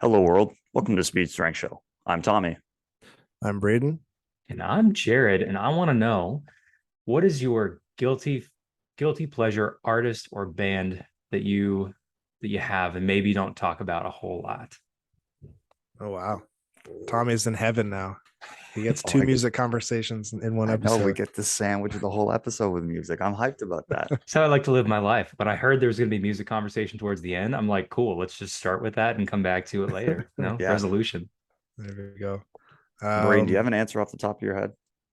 Hello, world. Welcome to Speed Strength Show. I'm Tommy. I'm Braden. And I'm Jared, and I want to know what is your guilty pleasure artist or band that you have and maybe don't talk about a whole lot. Oh wow. Tommy's in heaven now. He gets Oh, two music conversations in one I know we episode. get to sandwich the whole episode with music. I'm hyped about that. That's how I like to live my life. But I heard there's going to be music conversation towards the end. I'm like, cool, let's just start with that and come back to it later. No Yeah. resolution. There we go. Braden, do you have Um, an answer off the top of your head?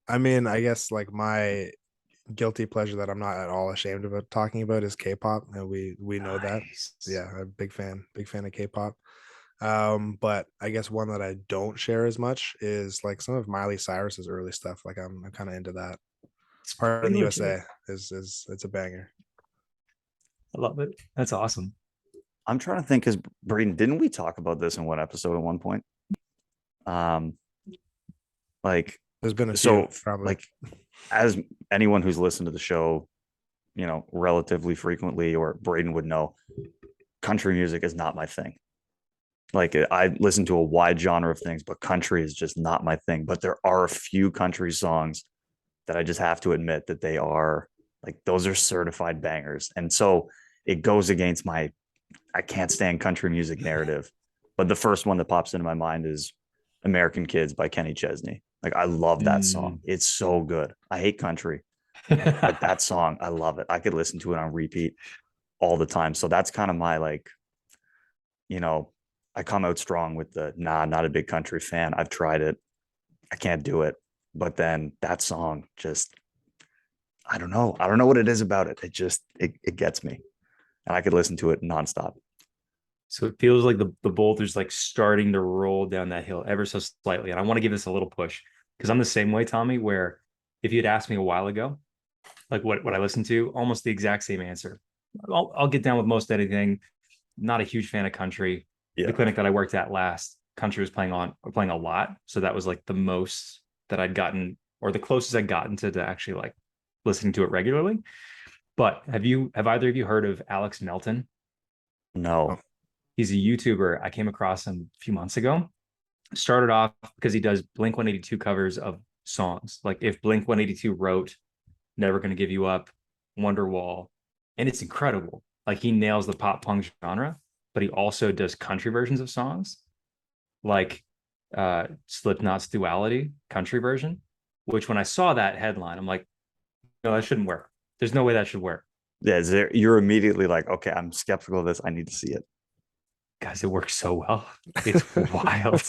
I mean, I guess like my guilty pleasure that I'm not at all ashamed about talking about is K-pop, and we know that. Nice. Yeah, I'm a big fan of K-pop. But I guess one that I don't share as much is like some of Miley Cyrus's early stuff. Like I'm kind of into that. It's Part of pretty the legit. USA is it's a banger. I love it. That's awesome. I'm trying to think because Braden, didn't we talk about this in one episode at one point? Um, like There's been a few so probably. like as anyone who's listened to the show, relatively frequently, or Braden would know, country music is not my thing. Like I listen to a wide genre of things, but country is just not my thing. But there are a few country songs that I just have to admit that they are like those are certified bangers. And so it goes against my I can't stand country music narrative. But the first one that pops into my mind is American Kids by Kenny Chesney. Like I love that song. Mm. It's so good. I hate country, but that song, I love it. I could listen to it on repeat all the time. So that's kind of my like, you know, I come out strong with the not a big country fan. I've tried it. I can't do it. But then that song just I don't know. I don't know what it is about it. It gets me. And I could listen to it nonstop. So it feels like the boulder's like starting to roll down that hill ever so slightly. And I want to give this a little push because I'm the same way, Tommy, where if you'd asked me a while ago, like what I listened to, almost the exact same answer. I'll get down with most anything. Not a huge fan of country. The Yeah. clinic that I worked at last, country was playing a lot. So that was like the most that I'd gotten or the closest I'd gotten to actually like listening to it regularly. But have either of you heard of Alex Melton? Oh, No. He's a YouTuber. I came across him a few months ago. Started off because he does Blink 182 covers of songs. Like if Blink 182 wrote Never Gonna Give You Up, Wonderwall, and it's incredible. Like he nails the pop punk genre, but he also does country versions of songs, like Slipknot's Duality country version. Which when I saw that headline, I'm like, no, that shouldn't work. There's no way that should work. Yeah, you're immediately like, okay, I'm skeptical of this. I need to see it. Guys, it works so well. It's wild.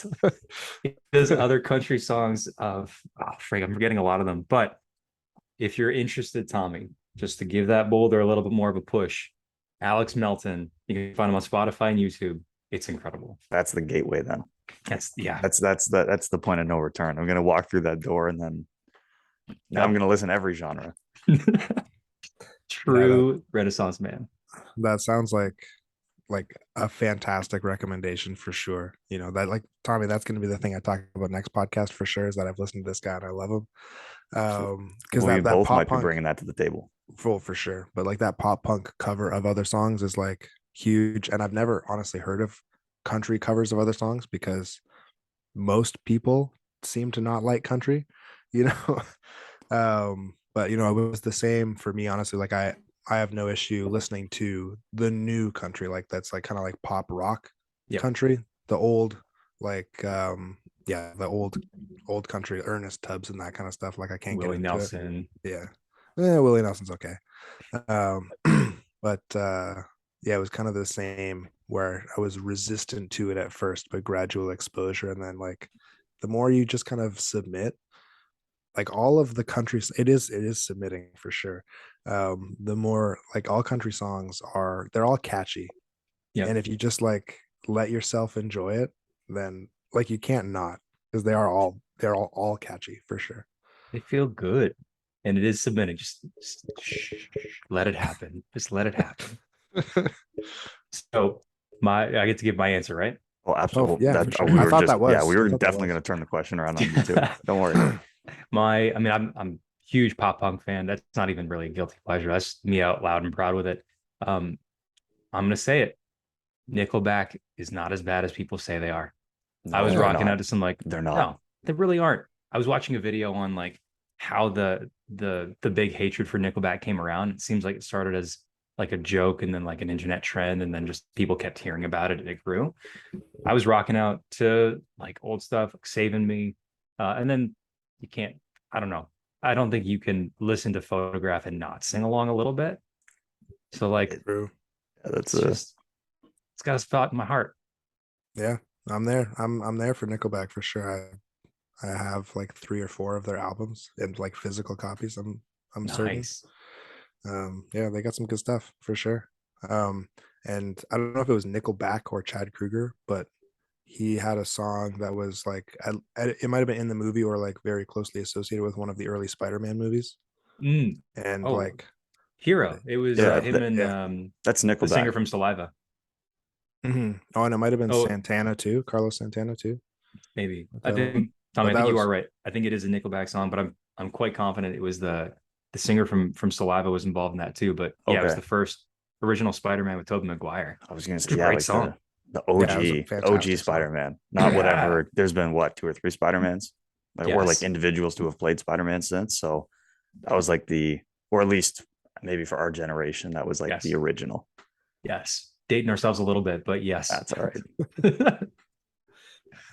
There's other country songs of frig, I'm forgetting a lot of them. But if you're interested, Tommy, just to give that boulder a little bit more of a push, Alex Melton, you can find him on Spotify and YouTube. It's incredible. That's the gateway then. That's yeah. That's the point of no return. I'm gonna walk through that door and then now I'm Yep. gonna listen to every genre. yeah, True Renaissance man. that sounds like a fantastic recommendation for sure. You know, that like Tommy, that's gonna be the thing I talk about next podcast for sure, is that I've listened to this guy and I love him. Because We that both pop might be punk bringing that to the table. for sure. But like that pop punk cover of other songs is like huge. And I've never honestly heard of country covers of other songs because most people seem to not like country, you know. But you know, it was the same for me, honestly. Like I have no issue listening to the new country, like that's like kind of like pop rock Yep. country, the old like yeah, the old country, Ernest Tubbs and that kind of stuff. Like I can't get Willie into it. Nelson. Yeah. Yeah, Willie Nelson's okay. Um but yeah, it was kind of the same where I was resistant to it at first, but gradual exposure. And then like the more you just kind of submit, like all of the countries, it is submitting for sure. The more like all country songs are, they're all catchy. Yep. And if you just like let yourself enjoy it, then like you can't not, because they're all catchy for sure. They feel good. And it is submitting. Just let it happen. Just let it happen. So I get to give my answer, right? Oh, Oh absolutely. yeah, That for sure. we I were thought just that yeah, we was. I were thought that definitely was. gonna turn the question around on you too. Don't worry. I'm huge pop punk fan. That's not even really a guilty pleasure. That's me out loud and proud with it. Um, I'm gonna say it. Nickelback is not as bad as people say they are. I No, was they're rocking not. out to some like, They're not. no, they really aren't. I was watching a video on like how the big hatred for Nickelback came around. It seems like it started as like a joke and then like an internet trend, and then just people kept hearing about it and it grew. I was rocking out to like old stuff, like Saving Me. And then you can't, I don't know. I don't think you can listen to Photograph and not sing along a little bit. So like True. Yeah, that's it's just, it's got a spot in my heart. Yeah, I'm there. I'm there for Nickelback for sure. I have like 3 or 4 of their albums and like physical copies. I'm certain. Nice. Yeah, they got some good stuff for sure. Um, and I don't know if it was Nickelback or Chad Kruger, but he had a song that was like it might have been in the movie or like very closely associated with one of the early Spider-Man movies. Mm. And Oh, like, Hero. It was yeah. him and yeah. That's the singer Nickelback. from Saliva. Oh, and it might have been Oh, Santana too, Carlos Santana too. maybe. But, I think Tommy, but I that think you are was right. I think it is a Nickelback song, but I'm quite confident it was the singer from Saliva was involved in that too. But yeah, it was Okay. the first original Spider-Man with Tobey Maguire. I was gonna It's say, a yeah, great like song. the yeah, it was a OG fantastic song. Spider-Man, not Yeah. whatever. There's been what, 2 or 3 Spider-Mans, like, or like Yes. individuals to have played Spider-Man since. So that was like or at least maybe for our generation, that was like the Yes. original. Yes. Dating ourselves a little bit, but yes. That's all right.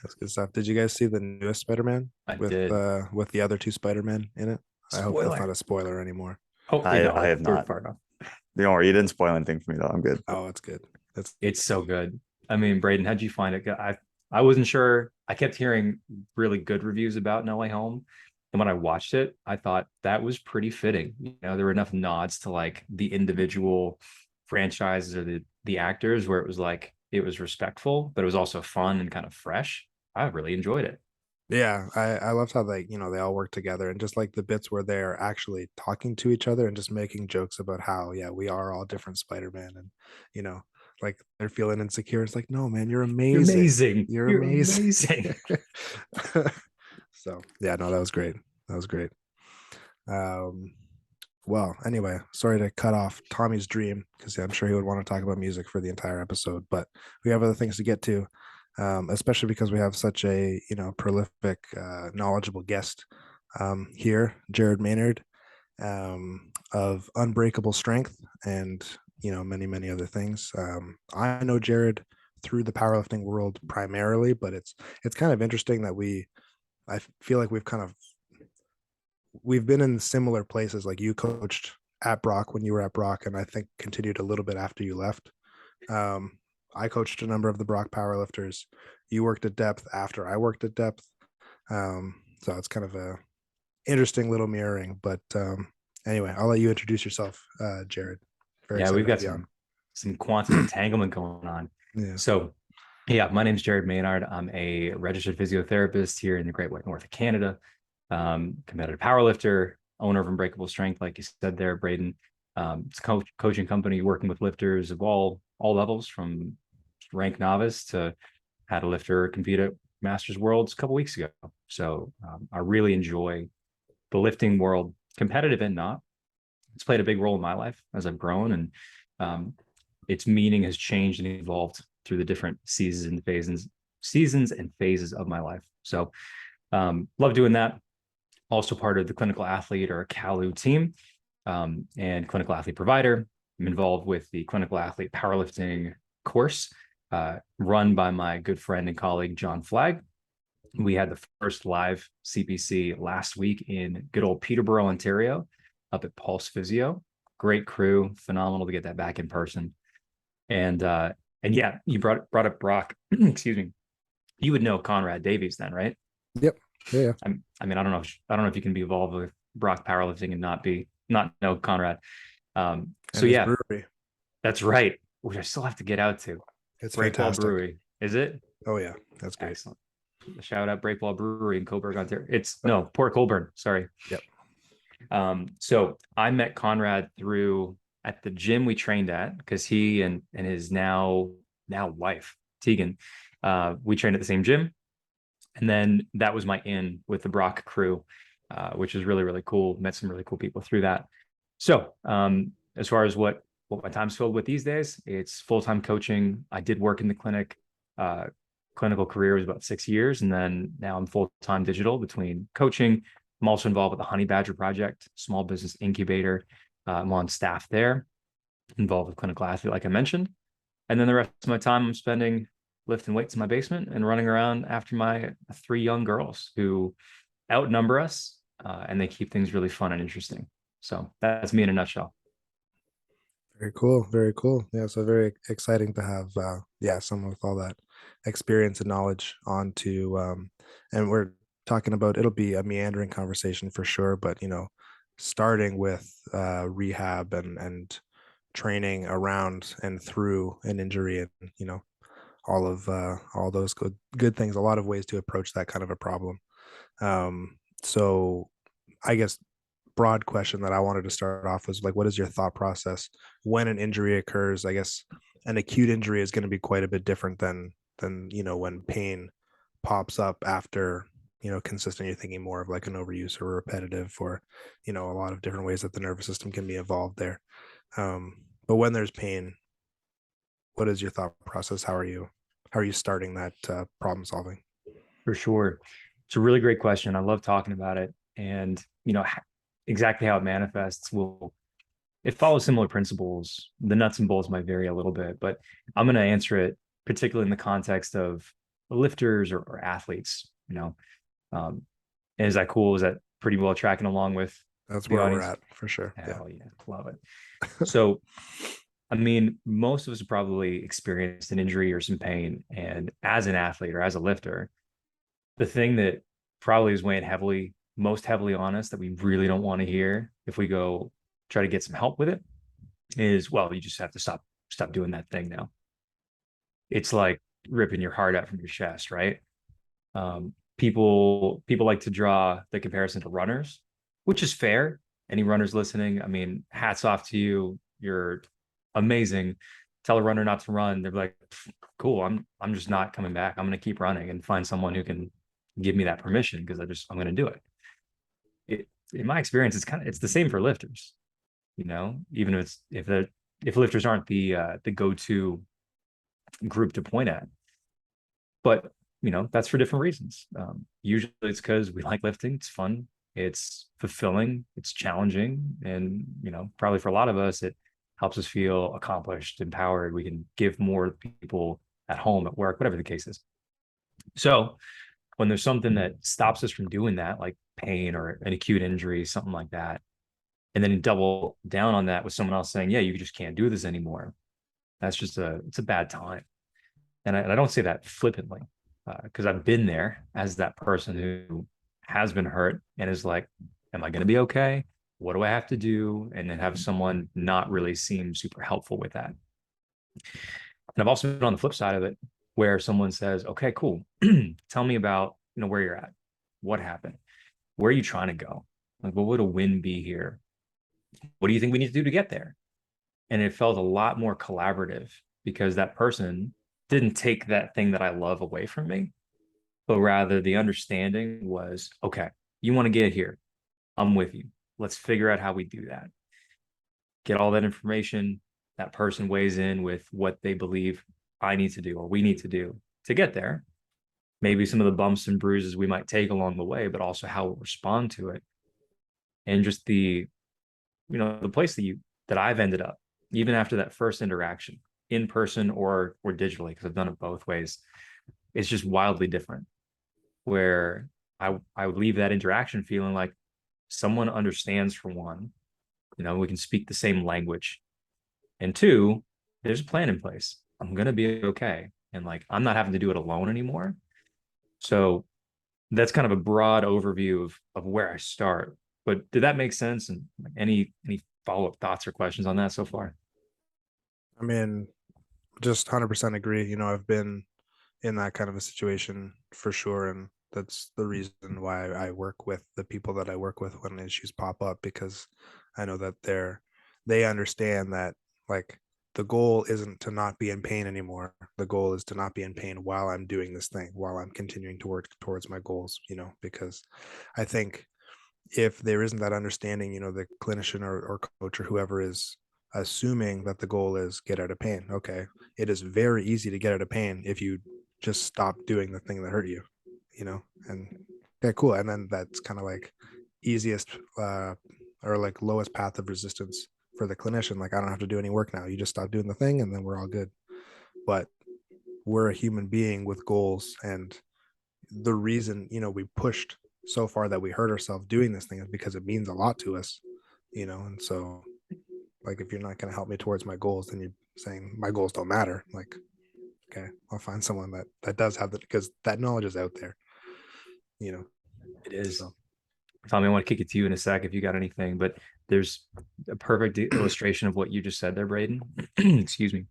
That's good stuff. Did you guys see the newest Spider-Man I did. with the other 2 Spider-Men in it? I hope that's not Spoiler. a spoiler anymore. Hopefully I no. have We're not. far enough. Don't worry, you didn't spoil anything for me though. I'm good. Oh, it's good. It's It's so good. I mean, Braden, how'd you find it? I wasn't sure. I kept hearing really good reviews about No Way Home. And when I watched it, I thought that was pretty fitting. You know, there were enough nods to like the individual franchises or the actors where it was like it was respectful, but it was also fun and kind of fresh. I really enjoyed it. yeah, I loved how they all work together and just like the bits where they're actually talking to each other and just making jokes about how yeah, we are all different Spider-Man and you know, like they're feeling insecure. It's like, no, man, you're You're amazing. amazing. You're You're amazing. amazing. So yeah, no, that was great. That was great. Um, well, anyway, sorry to cut off Tommy's dream because I'm sure he would want to talk about music for the entire episode, but we have other things to get to, especially because we have such a prolific, knowledgeable guest here, Jared Maynard, of Unbreakable Strength, and many other things. I know Jared through the powerlifting world primarily, but it's kind of interesting that I feel like we've been in similar places. Like you coached at Brock when you were at Brock, and I think continued a little bit after you left. I coached a number of the Brock powerlifters. You worked at depth after I worked at depth. So it's kind of a interesting little mirroring. But anyway, I'll let you introduce yourself, Jared. Very Yeah, excited we've to have got you on. some quantum entanglement going on. Yeah. So yeah, my name's Jared Maynard. I'm a registered physiotherapist here in the Great White North of Canada. Competitive powerlifter, owner of Unbreakable Strength, like you said there, Braden. It's a coaching company working with lifters of all levels, from rank novice to had a lifter compete at Masters Worlds a couple weeks ago. So I really enjoy the lifting world, competitive and not. It's played a big role in my life as I've grown, and its meaning has changed and evolved through the different seasons and phases of my life. So love doing that. Also part of the clinical athlete or CALU team, and clinical athlete provider. I'm involved with the clinical athlete powerlifting course run by my good friend and colleague, John Flagg. We had the first live CPC last week in good old Peterborough, Ontario, up at Pulse Physio. Great crew, phenomenal to get that back in person. And yeah, you brought up Brock. Excuse me. You would know Conrad Davies then, right? Yep. Yeah. I mean, I don't know if you can be involved with Brock powerlifting and not know Conrad. So And his yeah, brewery. that's right. Which I still have to get out to. It's Breakwall fantastic. Brewery, is it? Oh yeah, that's great. Excellent. Shout out Breakwall Brewery in Coburg, Ontario. It's no Port Colborne. Sorry. Yep. So I met Conrad through at the gym we trained at, because he and his now wife Tegan, we trained at the same gym, and then that was my in with the Brock crew, which is really cool. Met some really cool people through that. So as far as what what my time's filled with these days. It's full-time coaching. I did work in the clinic. Clinical career was about 6 years, and then now I'm full-time digital between coaching. I'm also involved with the Honey Badger Project, small business incubator. I'm on staff there, involved with clinical athlete, like I mentioned. And then the rest of my time I'm spending lifting weights in my basement and running around after my 3 young girls who outnumber us, and they keep things really fun and interesting. So that's me in a nutshell. Very cool. Very cool. Yeah. So very exciting to have, someone with all that experience and knowledge on to, and we're talking about, it'll be a meandering conversation for sure, but, starting with, rehab and training around and through an injury and, all those good things, a lot of ways to approach that kind of a problem. So I guess broad question that I wanted to start off was like, what is your thought process when an injury occurs? I guess an acute injury is going to be quite a bit different than when pain pops up after consistent. You're thinking more of like an overuse or repetitive, or a lot of different ways that the nervous system can be involved there. But when there's pain, what is your thought process? How are you starting that problem solving? For sure. It's a really great question. I love talking about it. And, exactly how it manifests it follows similar principles. The nuts and bolts might vary a little bit, but I'm going to answer it particularly in the context of lifters or athletes. Is that cool? Is that pretty well tracking along with That's the where audience? we're at for sure. Hell yeah, love it. So, I mean, most of us have probably experienced an injury or some pain. And as an athlete or as a lifter, the thing that probably is weighing most heavily on us that we really don't want to hear if we go try to get some help with it is, well, you just have to stop doing that thing now. It's like ripping your heart out from your chest, right? People like to draw the comparison to runners, which is fair. Any runners listening, I mean, hats off to you. You're amazing. Tell a runner not to run, they're like, cool, I'm just not coming back. I'm going to keep running and find someone who can give me that permission, because I'm going to do it. In my experience, it's the same for lifters. Even if lifters aren't the go-to group to point at, but that's for different reasons. Usually it's because we like lifting. It's fun. It's fulfilling. It's challenging. And, probably for a lot of us, it helps us feel accomplished, empowered. We can give more to people at home, at work, whatever the case is. So when there's something that stops us from doing that, like pain or an acute injury, something like that, and then you double down on that with someone else saying, yeah, you just can't do this anymore, it's a bad time. And I don't say that flippantly, because I've been there as that person who has been hurt and is like, am I going to be okay? What do I have to do? And then have someone not really seem super helpful with that. And I've also been on the flip side of it, where someone says, okay, cool. Tell me about, where you're at. What happened? Where are you trying to go? Like, what would a win be here? What do you think we need to do to get there? And it felt a lot more collaborative, because that person didn't take that thing that I love away from me, but rather the understanding was, okay, you want to get here. I'm with you. Let's figure out how we do that. Get all that information. That person weighs in with what they believe I need to do or we need to do to get there. Maybe some of the bumps and bruises we might take along the way, but also how we'll respond to it. And just the place that I've ended up, even after that first interaction, in person or digitally, because I've done it both ways, it's just wildly different. Where I would leave that interaction feeling like someone understands, for one, we can speak the same language, and two, there's a plan in place. I'm gonna be okay, and like I'm not having to do it alone anymore. So that's kind of a broad overview of where I start. But did that make sense? And any follow-up thoughts or questions on that so far? I mean, just 100% agree. I've been in that kind of a situation for sure. And that's the reason why I work with the people that I work with when issues pop up, because I know that they understand that, like, the goal isn't to not be in pain anymore. The goal is to not be in pain while I'm doing this thing, while I'm continuing to work towards my goals, because I think if there isn't that understanding, the clinician or coach or whoever is assuming that the goal is get out of pain. Okay. It is very easy to get out of pain if you just stop doing the thing that hurt you, and yeah, cool. And then that's kind of like easiest or like lowest path of resistance for the clinician. Like, I don't have to do any work now. You just stop doing the thing and then we're all good. But we're a human being with goals. And the reason, we pushed so far that we hurt ourselves doing this thing is because it means a lot to us, and so like, if you're not going to help me towards my goals, then you're saying my goals don't matter. Like, okay, I'll find someone that does have that, because that knowledge is out there, It is. So. Tommy, I want to kick it to you in a sec if you got anything, but there's a perfect illustration of what you just said there, Braden. Excuse me.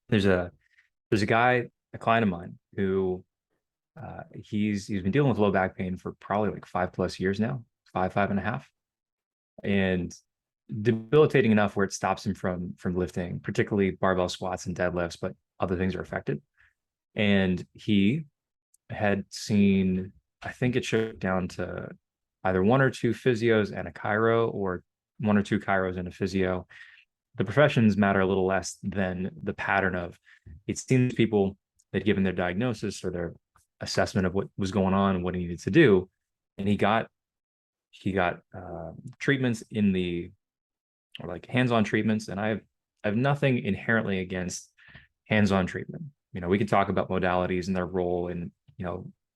There's a guy, a client of mine, who he's been dealing with low back pain for probably like 5+ years now, 5.5, and debilitating enough where it stops him from lifting, particularly barbell squats and deadlifts, but other things are affected. And he had seen, I think it shook down to either 1 or 2 physios and a chiro, or 1 or 2 chiros and a physio. The professions matter a little less than the pattern of, it seems people that given their diagnosis or their assessment of what was going on and what he needed to do, and he got treatments or like hands-on treatments. And I have nothing inherently against hands-on treatment. We can talk about modalities and their role in,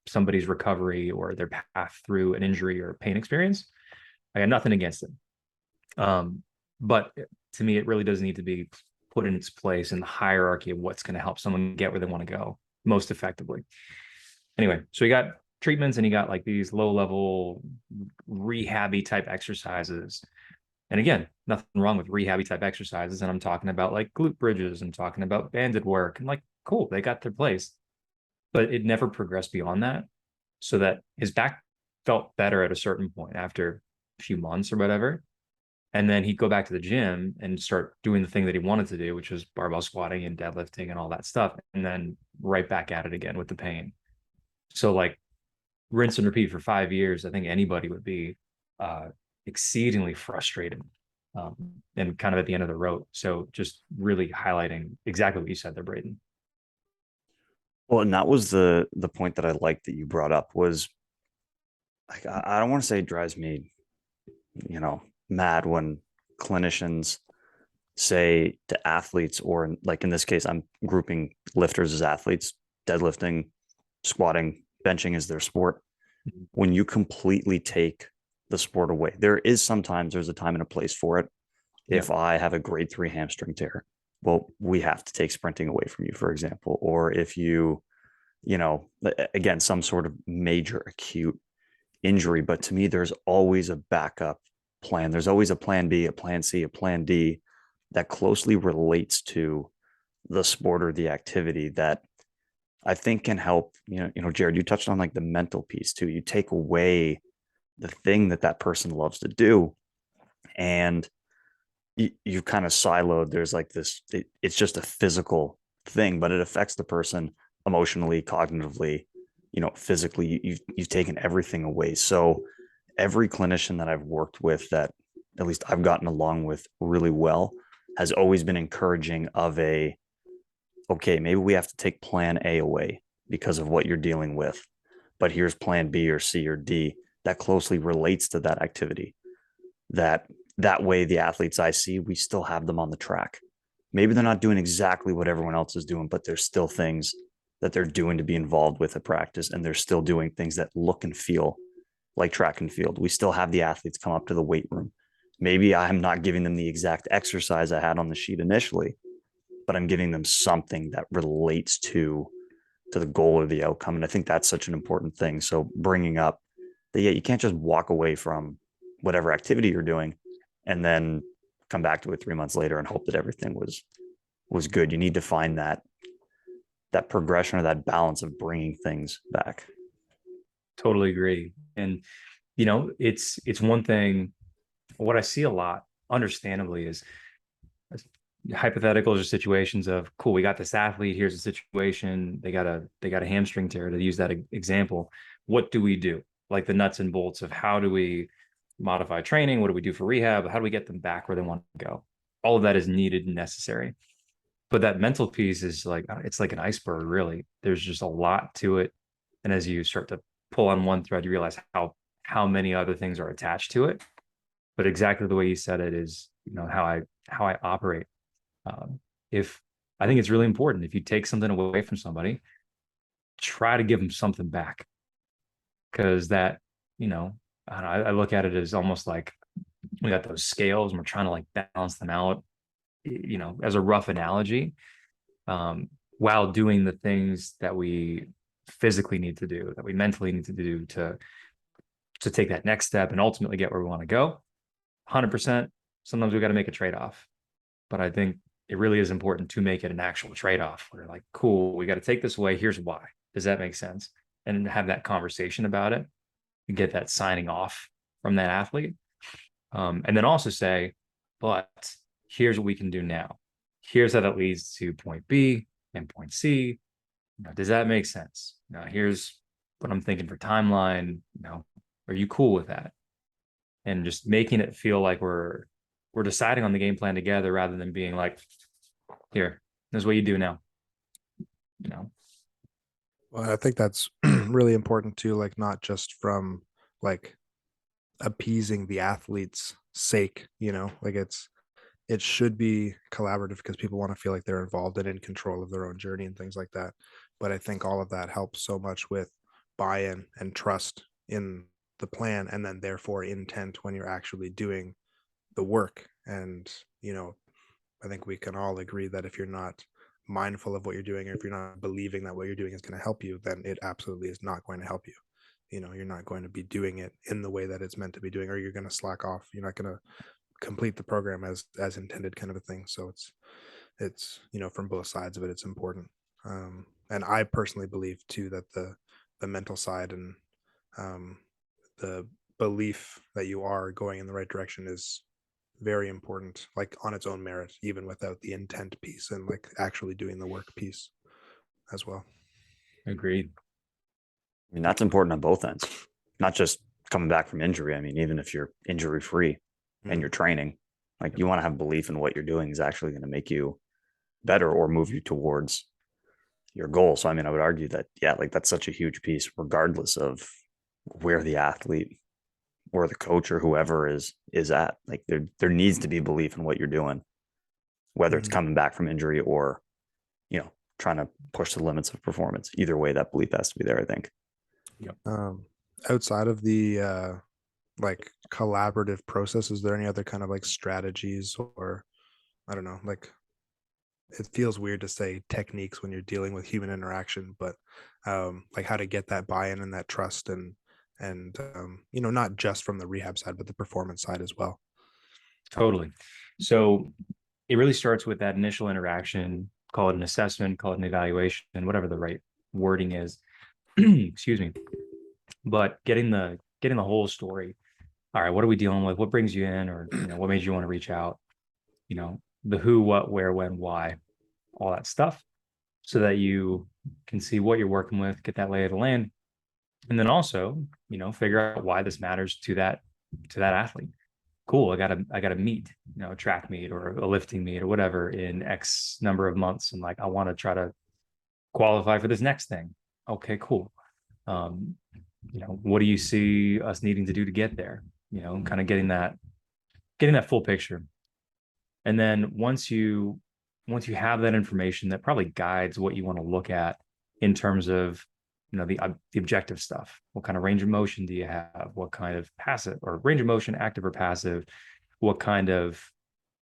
somebody's recovery or their path through an injury or pain experience. I got nothing against it. But to me, it really does need to be put in its place in the hierarchy of what's going to help someone get where they want to go most effectively. Anyway, so he got treatments and he got like these low-level rehab-y type exercises. And again, nothing wrong with rehab-y type exercises. And I'm talking about like glute bridges, I'm talking about banded work, and like, cool, they got their place. But it never progressed beyond that, so that his back felt better at a certain point after a few months or whatever. And then he'd go back to the gym and start doing the thing that he wanted to do, which was barbell squatting and deadlifting and all that stuff. And then right back at it again with the pain. So like, rinse and repeat for 5 years, I think anybody would be exceedingly frustrated and kind of at the end of the road. So just really highlighting exactly what you said there, Braden. Well, and that was the point that I liked that you brought up was, like, I don't want to say it drives me, mad when clinicians say to athletes, or like in this case, I'm grouping lifters as athletes, deadlifting, squatting, benching is their sport. When you completely take the sport away, there's a time and a place for it. If I have a grade 3 hamstring tear, well, we have to take sprinting away from you, for example. Or if you, again, some sort of major acute injury. But to me, there's always a backup plan. There's always a plan B, a plan C, a plan D that closely relates to the sport or the activity that I think can help. Jared, you touched on like the mental piece too. You take away the thing that person loves to do, and you've kind of siloed. There's like this, it's just a physical thing, but it affects the person emotionally, cognitively, physically. You've taken everything away. So every clinician that I've worked with, that at least I've gotten along with really well, has always been encouraging of okay, maybe we have to take plan A away because of what you're dealing with, but here's plan B or C or D that closely relates to that activity. That way, the athletes I see, we still have them on the track. Maybe they're not doing exactly what everyone else is doing, but there's still things that they're doing to be involved with at practice. And they're still doing things that look and feel like track and field. We still have the athletes come up to the weight room. Maybe I'm not giving them the exact exercise I had on the sheet initially, but I'm giving them something that relates to the goal or the outcome. And I think that's such an important thing. So bringing up that, you can't just walk away from whatever activity you're doing and then come back to it 3 months later and hope that everything was good. You need to find that progression or that balance of bringing things back. Totally agree. And, it's one thing, what I see a lot, understandably, is hypotheticals or situations of, cool, we got this athlete, here's a situation, they got a hamstring tear, to use that example. What do we do? Like the nuts and bolts of how do we modify training? What do we do for rehab? How do we get them back where they want to go? all of that is needed and necessary. But that mental piece is like, it's like an iceberg, really. There's just a lot to it. And as you start to pull on one thread, you realize how many other things are attached to it. But exactly the way you said it is, how I operate. If I think it's really important, if you take something away from somebody, try to give them something back. Because that, I don't know, I look at it as almost like we got those scales and we're trying to like balance them out, as a rough analogy, while doing the things that we physically need to do, that we mentally need to do to take that next step and ultimately get where we want to go. 100%. Sometimes we got to make a trade-off, but I think it really is important to make it an actual trade-off. We're like, cool, we got to take this away. Here's why. Does that make sense? And have that conversation about it and get that signing off from that athlete. And then also say, but here's what we can do now. Here's how that leads to point B and point C. Does that make sense? Here's what I'm thinking for timeline. Are you cool with that? And just making it feel like we're deciding on the game plan together rather than being like, here, this is what you do now. Well, I think that's really important too, like not just from like appeasing the athlete's sake, like it should be collaborative because people want to feel like they're involved and in control of their own journey and things like that. But I think all of that helps so much with buy-in and trust in the plan, and then therefore intent when you're actually doing the work. And I think we can all agree that if you're not mindful of what you're doing, or if you're not believing that what you're doing is going to help you, then it absolutely is not going to help you. You're not going to be doing it in the way that it's meant to be doing, or you're going to slack off. You're not going to complete the program as intended, kind of a thing. So it's from both sides of it, it's important. And I personally believe too that the mental side and the belief that you are going in the right direction is very important, like on its own merit, even without the intent piece and like actually doing the work piece as well. Agreed. I mean, that's important on both ends, not just coming back from injury. I mean, even if you're injury free and you're training, like you want to have belief in what you're doing is actually going to make you better or move you towards your goal. So, I mean, I would argue that, yeah, like that's such a huge piece, regardless of where the athlete or the coach or whoever is at. Like there needs to be belief in what you're doing, whether it's coming back from injury or, trying to push the limits of performance. Either way, that belief has to be there, I think. Yep. Outside of the like collaborative process, is there any other kind of like strategies, or I don't know, like it feels weird to say techniques when you're dealing with human interaction, but like how to get that buy-in and that trust and not just from the rehab side, but the performance side as well. Totally. So it really starts with that initial interaction, call it an assessment, call it an evaluation, whatever the right wording is. Excuse me. But getting the whole story. All right, what are we dealing with? What brings you in? Or what made you want to reach out? The who, what, where, when, why, all that stuff, so that you can see what you're working with, get that lay of the land. And then also, figure out why this matters to that athlete. Cool. I got to meet, a track meet or a lifting meet or whatever in X number of months. And like, I want to try to qualify for this next thing. Okay, cool. What do you see us needing to do to get there? Kind of getting that full picture. And then once you have that information that probably guides what you want to look at in terms of the objective stuff. What kind of range of motion do you have? What kind of passive or range of motion, active or passive? What kind of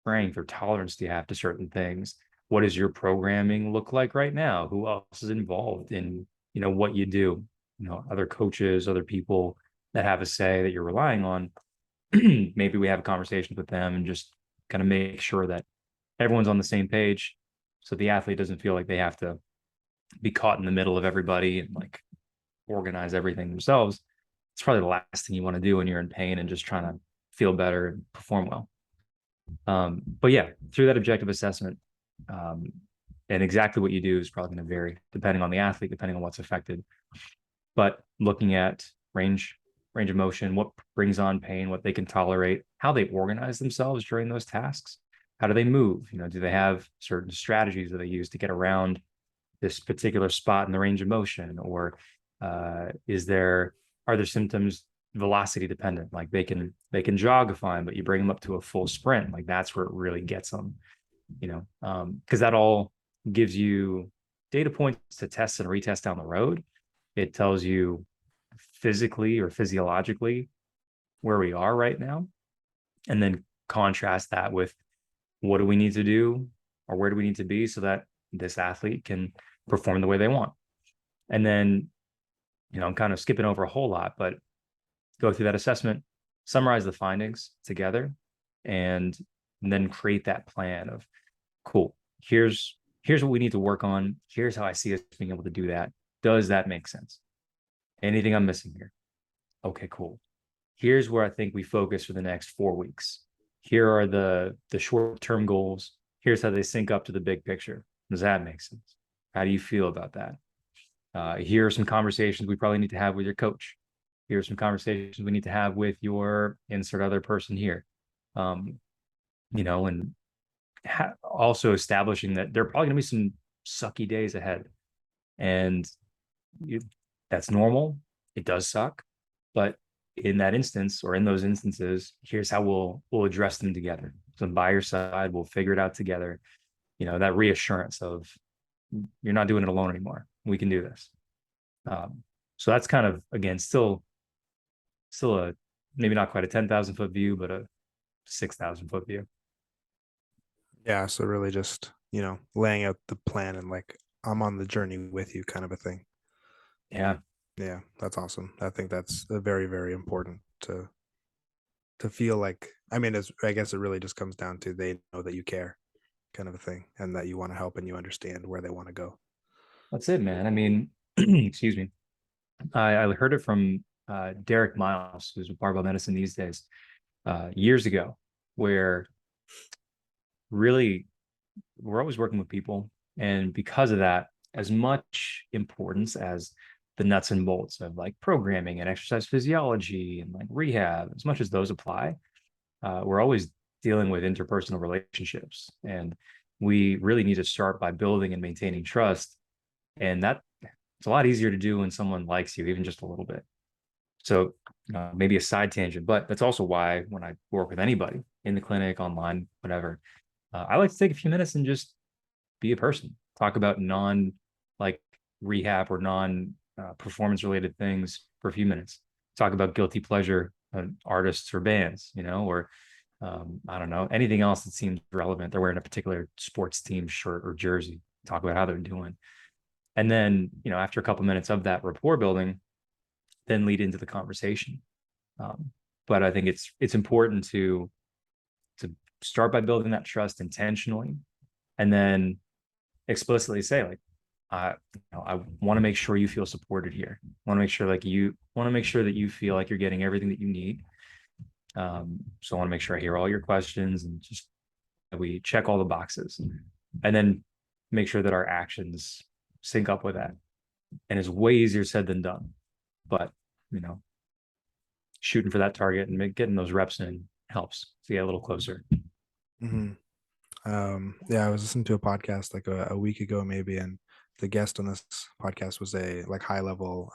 strength or tolerance do you have to certain things? What does your programming look like right now? Who else is involved in what you do? Other coaches, other people that have a say that you're relying on. Maybe we have conversations with them and just kind of make sure that everyone's on the same page, so the athlete doesn't feel like they have to be caught in the middle of everybody and like organize everything themselves. It's probably the last thing you want to do when you're in pain and just trying to feel better and perform well. But yeah, through that objective assessment, and exactly what you do is probably going to vary depending on the athlete, depending on what's affected. But looking at range of motion, what brings on pain, what they can tolerate, how they organize themselves during those tasks, how do they move? Do they have certain strategies that they use to get around this particular spot in the range of motion? Or are there symptoms velocity dependent? Like they can jog fine, but you bring them up to a full sprint, like that's where it really gets them, because that all gives you data points to test and retest down the road. It tells you physically or physiologically where we are right now, and then contrast that with what do we need to do or where do we need to be so that this athlete can perform the way they want. And then, I'm kind of skipping over a whole lot, but go through that assessment, summarize the findings together, and then create that plan of, cool, here's what we need to work on. Here's how I see us being able to do that. Does that make sense? Anything I'm missing here? Okay, cool. Here's where I think we focus for the next 4 weeks. Here are the short-term goals. Here's how they sync up to the big picture. Does that make sense? How do you feel about that? Here are some conversations we probably need to have with your coach. Here are some conversations we need to have with your insert other person here. And also establishing that there are probably going to be some sucky days ahead. And that's normal. It does suck. But in that instance, or in those instances, here's how we'll address them together. So by your side, we'll figure it out together. That reassurance of you're not doing it alone anymore. We can do this. So that's kind of, again, still a maybe not quite a 10,000 foot view, but a 6,000 foot view. Yeah. So really just, laying out the plan and like, I'm on the journey with you kind of a thing. Yeah. Yeah. That's awesome. I think that's very, very important to feel like, I guess it really just comes down to they know that you care kind of a thing and that you want to help and you understand where they want to go. That's it, man. Excuse me. I heard it from Derek Miles, who's with Barbell Medicine these days, years ago, where really we're always working with people. And because of that, as much importance as the nuts and bolts of like programming and exercise physiology and like rehab, as much as those apply, we're always dealing with interpersonal relationships. And we really need to start by building and maintaining trust. And it's a lot easier to do when someone likes you, even just a little bit. So maybe a side tangent, but that's also why when I work with anybody in the clinic, online, whatever, I like to take a few minutes and just be a person, talk about like rehab or performance related things for a few minutes, talk about guilty pleasure artists or bands, or I don't know, anything else that seems relevant. They're wearing a particular sports team shirt or jersey, talk about how they're doing. And then, after a couple minutes of that rapport building, then lead into the conversation. But I think it's important to start by building that trust intentionally, and then explicitly say, like, I want to make sure you feel supported here. I want to make sure that you feel like you're getting everything that you need. So I want to make sure I hear all your questions and just we check all the boxes, and then make sure that our actions sync up with that. And it's way easier said than done, but shooting for that target and getting those reps in helps to get a little closer. Mm-hmm. I was listening to a podcast like a week ago maybe, and the guest on this podcast was a like high level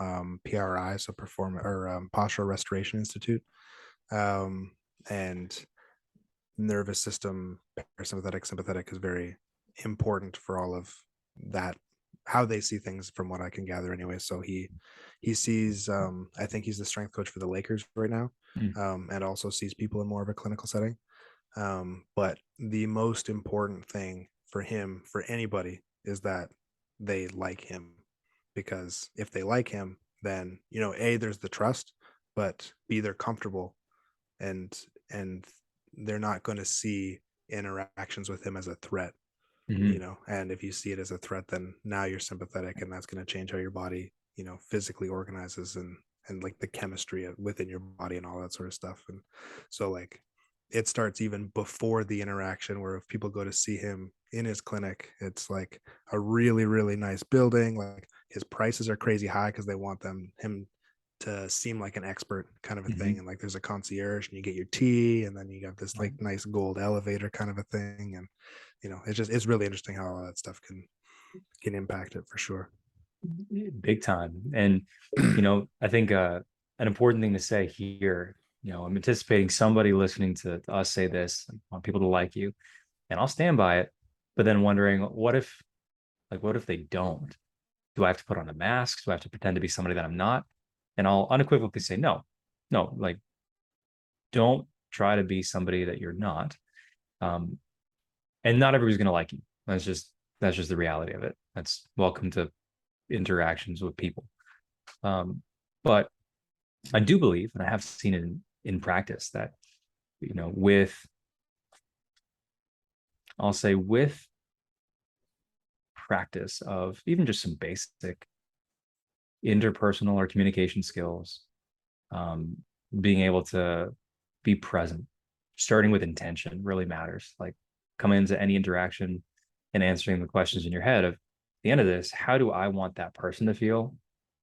PRI, so postural restoration institute, and nervous system, parasympathetic, sympathetic is very important for all of that, how they see things from what I can gather anyway. So he sees I think he's the strength coach for the Lakers right now, and also sees people in more of a clinical setting. But the most important thing for him, for anybody, is that they like him, because if they like him, then A, there's the trust, but B, they're comfortable, and they're not going to see interactions with him as a threat. And if you see it as a threat, then now you're sympathetic, and that's going to change how your body physically organizes and like the chemistry within your body and all that sort of stuff. And so like it starts even before the interaction, where if people go to see him in his clinic, it's like a really, really nice building. Like his prices are crazy high because they want him to seem like an expert kind of a Mhm. thing. And like there's a concierge and you get your tea and then you got this like nice gold elevator kind of a thing. And it's really interesting how all that stuff can impact it for sure. Big time. And I think an important thing to say here, I'm anticipating somebody listening to us say this. I want people to like you, and I'll stand by it. But then wondering, what if they don't? Do I have to put on a mask? Do I have to pretend to be somebody that I'm not? And I'll unequivocally say no. No, like, don't try to be somebody that you're not. And not everybody's gonna like you. That's just the reality of it. That's welcome to interactions with people. But I do believe, and I have seen it in practice, that with practice of even just some basic interpersonal or communication skills, being able to be present, starting with intention really matters. Like, coming into any interaction and answering the questions in your head of, at the end of this, how do I want that person to feel?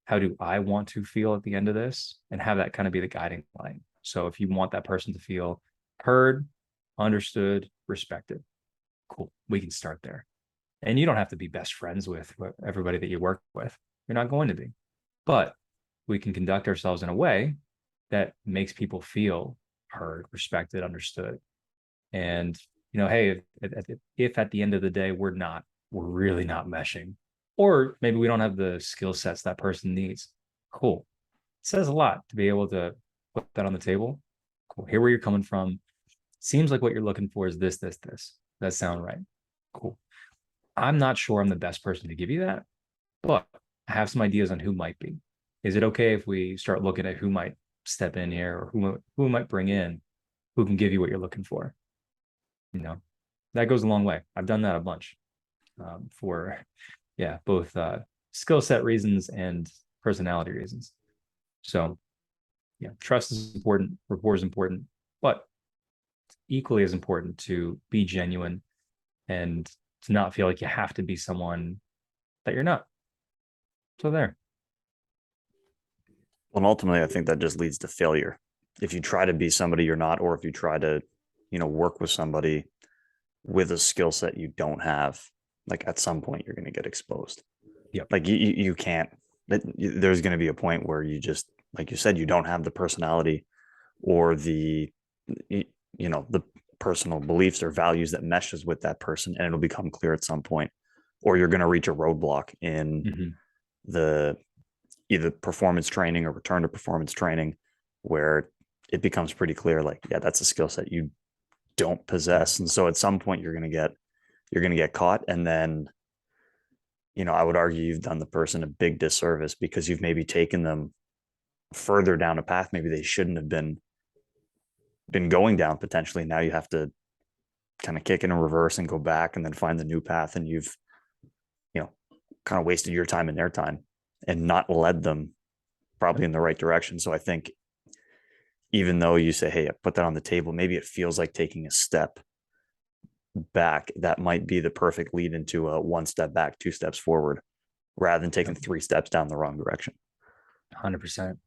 How do I want to feel at the end of this? And have that kind of be the guiding line. So if you want that person to feel heard, understood, respected, cool, we can start there. And you don't have to be best friends with everybody that you work with. You're not going to be. But we can conduct ourselves in a way that makes people feel heard, respected, understood. And, hey, if at the end of the day, we're really not meshing, or maybe we don't have the skill sets that person needs, cool. It says a lot to be able to put that on the table. Cool. Hear where you're coming from. Seems like what you're looking for is this. That sound right? Cool. I'm not sure I'm the best person to give you that, but I have some ideas on who might be. Is it okay if we start looking at who might step in here, or who might bring in, who can give you what you're looking for? That goes a long way. I've done that a bunch, for both skill set reasons and personality reasons. So trust is important, rapport is important, but equally as important to be genuine and to not feel like you have to be someone that you're not. So there. Well, and ultimately, I think that just leads to failure. If you try to be somebody you're not, or if you try to, work with somebody with a skill set you don't have, like at some point you're going to get exposed. Yep. Like you can't. There's going to be a point where you just, like you said, you don't have the personality or the personal beliefs or values that meshes with that person, and it'll become clear at some point, or you're going to reach a roadblock in the either performance training or return to performance training, where it becomes pretty clear, like, yeah, that's a skill set you don't possess. And so at some point you're going to get caught. And then, I would argue you've done the person a big disservice, because you've maybe taken them further down a path maybe they shouldn't have been going down potentially. Now you have to kind of kick it in reverse and go back and then find the new path. And you've, kind of wasted your time and their time and not led them probably in the right direction. So I think even though you say, hey, I put that on the table, maybe it feels like taking a step back. That might be the perfect lead into a one step back, two steps forward, rather than taking 3 steps down the wrong direction. 100%.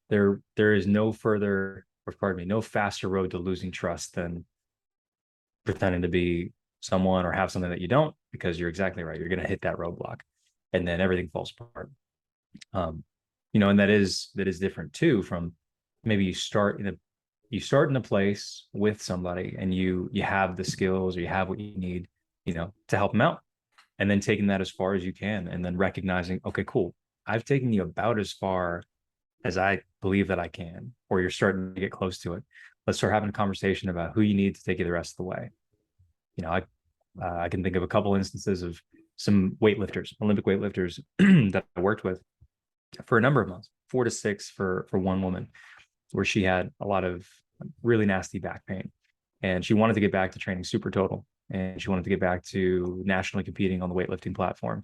There is no faster road to losing trust than pretending to be someone or have something that you don't, because you're exactly right. You're going to hit that roadblock, and then everything falls apart. And that is different too from maybe you start in a place with somebody and you have the skills, or you have what you need, to help them out, and then taking that as far as you can, and then recognizing, okay, cool, I've taken you about as far as I believe that I can, or you're starting to get close to it. Let's start having a conversation about who you need to take you the rest of the way. I can think of a couple instances of some weightlifters, Olympic weightlifters that I worked with for a number of months, 4 to 6 for one woman, where she had a lot of really nasty back pain, and she wanted to get back to training super total, and she wanted to get back to nationally competing on the weightlifting platform.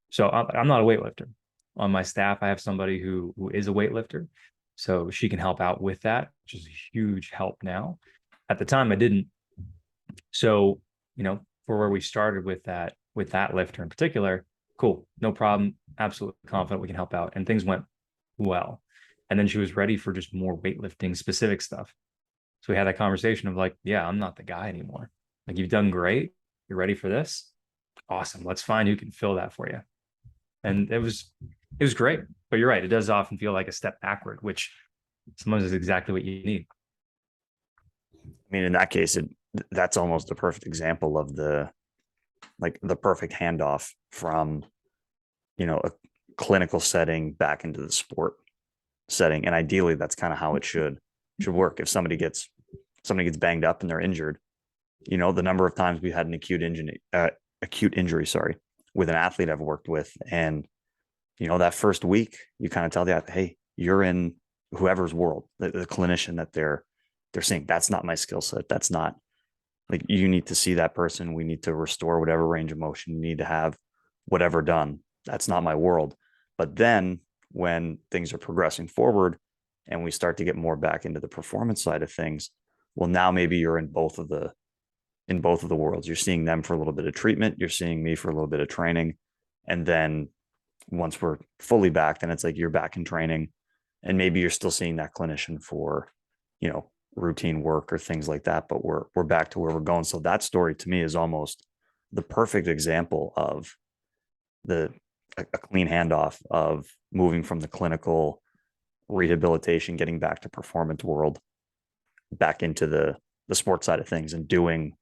So I'm not a weightlifter. On my staff, I have somebody who is a weightlifter, so she can help out with that, which is a huge help now. At the time, I didn't. So, for where we started with that lifter in particular, cool, no problem, absolutely confident we can help out, and things went well. And then she was ready for just more weightlifting specific stuff. So we had that conversation of like, yeah, I'm not the guy anymore. Like, you've done great. You're ready for this. Awesome. Let's find who can fill that for you. And it was great. But you're right. It does often feel like a step backward, which sometimes is exactly what you need. I mean, in that case, that's almost a perfect example of the perfect handoff from, a clinical setting back into the sport setting. And ideally that's kind of how it should work. If somebody gets banged up and they're injured, the number of times we had an acute injury, sorry, with an athlete I've worked with. And, that first week you kind of tell the athlete, hey, you're in whoever's world, the clinician that they're seeing. That's not my skill set. That's not, like, you need to see that person. We need to restore whatever range of motion you need to have, whatever done. That's not my world. But then when things are progressing forward and we start to get more back into the performance side of things, well, now maybe you're in both of the worlds. You're seeing them for a little bit of treatment. You're seeing me for a little bit of training. And then once we're fully back, then it's like you're back in training. And maybe you're still seeing that clinician for, routine work or things like that, but we're back to where we're going. So that story to me is almost the perfect example of a clean handoff of moving from the clinical rehabilitation, getting back to performance world, back into the sports side of things, and doing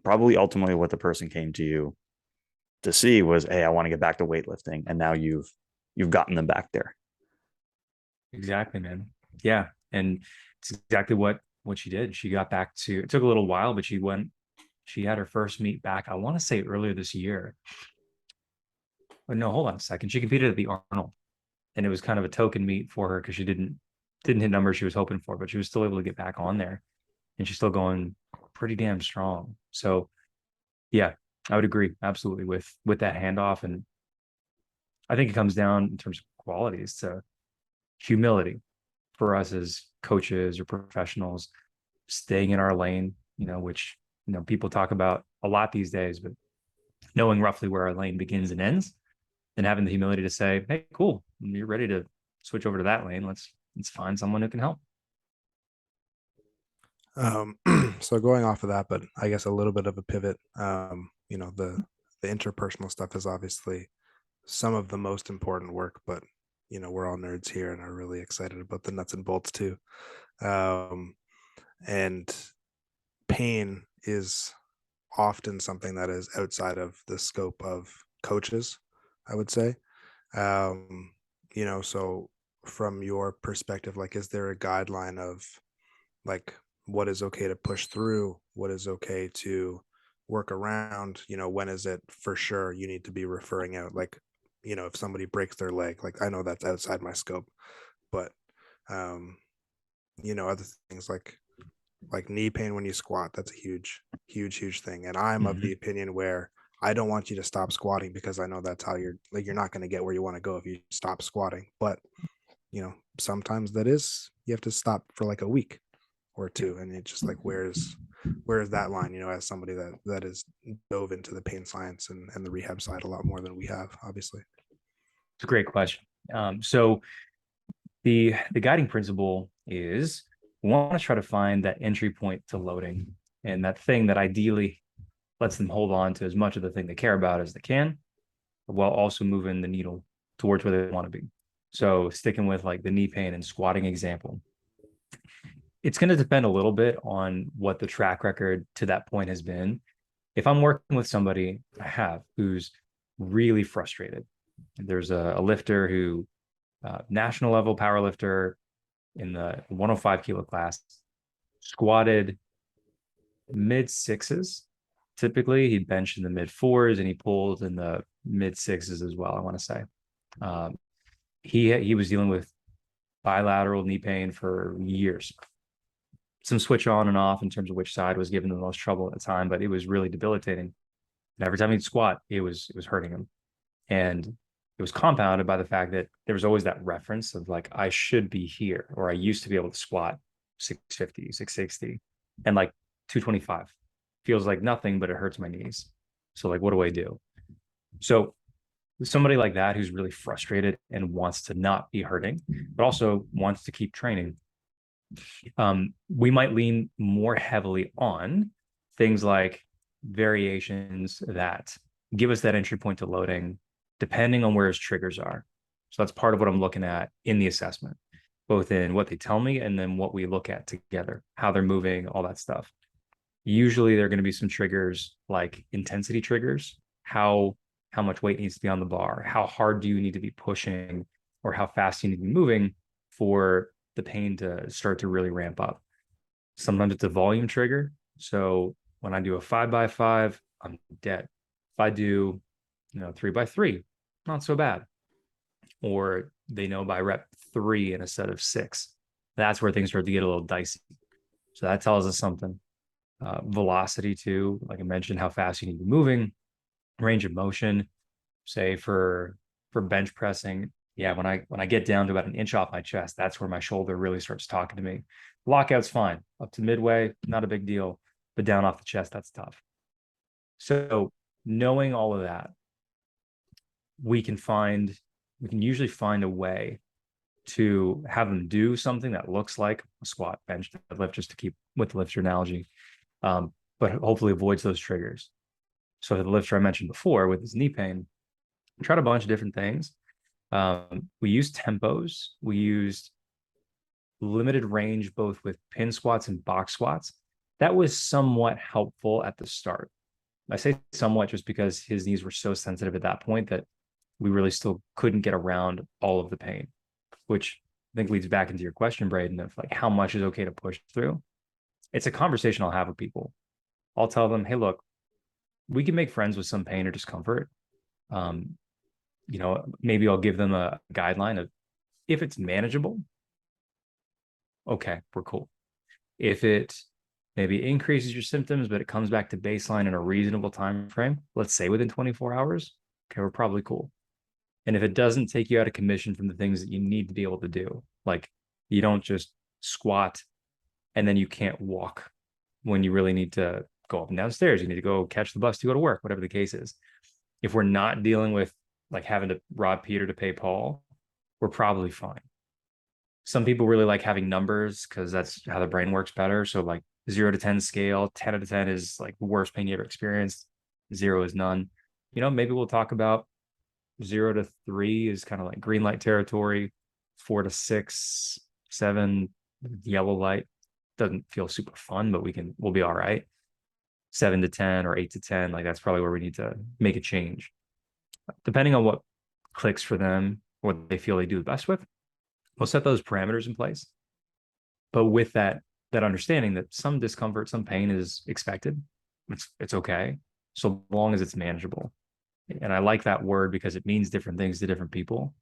probably ultimately what the person came to you to see was, hey, I want to get back to weightlifting. And now you've gotten them back there. Exactly, man. Yeah. And it's exactly what she did. She got back to, it took a little while, but she had her first meet back, I want to say earlier this year. But no, hold on a second. She competed at the Arnold, and it was kind of a token meet for her because she didn't hit numbers she was hoping for, but she was still able to get back on there, and she's still going pretty damn strong. So yeah, I would agree absolutely with that handoff. And I think it comes down in terms of qualities to humility for us as coaches or professionals, staying in our lane, which, people talk about a lot these days, but knowing roughly where our lane begins and ends, and having the humility to say, hey, cool, you're ready to switch over to that lane. Let's find someone who can help. So going off of that, but I guess a little bit of a pivot, the interpersonal stuff is obviously some of the most important work, but we're all nerds here and are really excited about the nuts and bolts too. And pain is often something that is outside of the scope of coaches, I would say. So from your perspective, like, is there a guideline of like what is okay to push through, what is okay to work around, when is it for sure you need to be referring out? Like, if somebody breaks their leg, like, I know that's outside my scope, but other things like knee pain when you squat, that's a huge thing. And I'm of the opinion where I don't want you to stop squatting because I know that's how you're not going to get where you want to go if you stop squatting. But sometimes you have to stop for like a week or two, and it's just like, where's that line, as somebody that is dove into the pain science and the rehab side a lot more than we have, obviously. It's a great question. So the guiding principle is we want to try to find that entry point to loading, and that thing that ideally lets them hold on to as much of the thing they care about as they can, while also moving the needle towards where they want to be. So sticking with like the knee pain and squatting example, it's going to depend a little bit on what the track record to that point has been. If I'm working with somebody who's really frustrated, there's a lifter who, national level power lifter in the 105 kilo class, squatted mid sixes. Typically, he benched in the mid fours and he pulled in the mid sixes as well, I want to say. He was dealing with bilateral knee pain for years. Some switch on and off in terms of which side was giving the most trouble at the time, but it was really debilitating. And every time he'd squat, it was hurting him. And it was compounded by the fact that there was always that reference of like, I should be here, or I used to be able to squat 650, 660, and like 225 feels like nothing, but it hurts my knees. So like, what do I do? So somebody like that who's really frustrated and wants to not be hurting, but also wants to keep training, we might lean more heavily on things like variations that give us that entry point to loading, depending on where his triggers are. So that's part of what I'm looking at in the assessment, both in what they tell me and then what we look at together, how they're moving, all that stuff. Usually there are going to be some triggers like intensity triggers, how much weight needs to be on the bar, how hard do you need to be pushing, or how fast you need to be moving for the pain to start to really ramp up. Sometimes it's a volume trigger. So when I do a 5x5, I'm dead. If I do, 3x3, not so bad. Or they know by rep 3 in a set of 6. That's where things start to get a little dicey. So that tells us something. Velocity too, like I mentioned, how fast you need to be moving, range of motion. Say for bench pressing, yeah, when I get down to about an inch off my chest, that's where my shoulder really starts talking to me. Lockout's fine. Up to midway, not a big deal. But down off the chest, that's tough. So knowing all of that, we can usually find a way to have them do something that looks like a squat, bench, deadlift, just to keep with the lifter analogy, but hopefully avoids those triggers. So the lifter I mentioned before with his knee pain, I tried a bunch of different things. We used tempos. We used limited range, both with pin squats and box squats. That was somewhat helpful at the start. I say somewhat just because his knees were so sensitive at that point that we really still couldn't get around all of the pain, which I think leads back into your question, Braden, of like how much is okay to push through. It's a conversation I'll have with people. I'll tell them, hey, look, we can make friends with some pain or discomfort. Maybe I'll give them a guideline of if it's manageable, okay, we're cool. If it maybe increases your symptoms, but it comes back to baseline in a reasonable time frame, let's say within 24 hours, okay, we're probably cool. And if it doesn't take you out of commission from the things that you need to be able to do, like you don't just squat and then you can't walk when you really need to go up and down stairs, you need to go catch the bus to go to work, whatever the case is. If we're not dealing with like having to rob Peter to pay Paul, we're probably fine. Some people really like having numbers because that's how the brain works better. So like 0 to 10 scale, 10 out of 10 is like the worst pain you ever experienced. 0 is none. Maybe we'll talk about 0 to 3 is kind of like green light territory. 4 to 6, 7, yellow light. Doesn't feel super fun, but we'll be all right. 7 to 10 or 8 to 10, like that's probably where we need to make a change. Depending on what clicks for them, what they feel they do the best with, we'll set those parameters in place. But with that understanding that some discomfort, some pain is expected, it's okay, so long as it's manageable. And I like that word because it means different things to different people.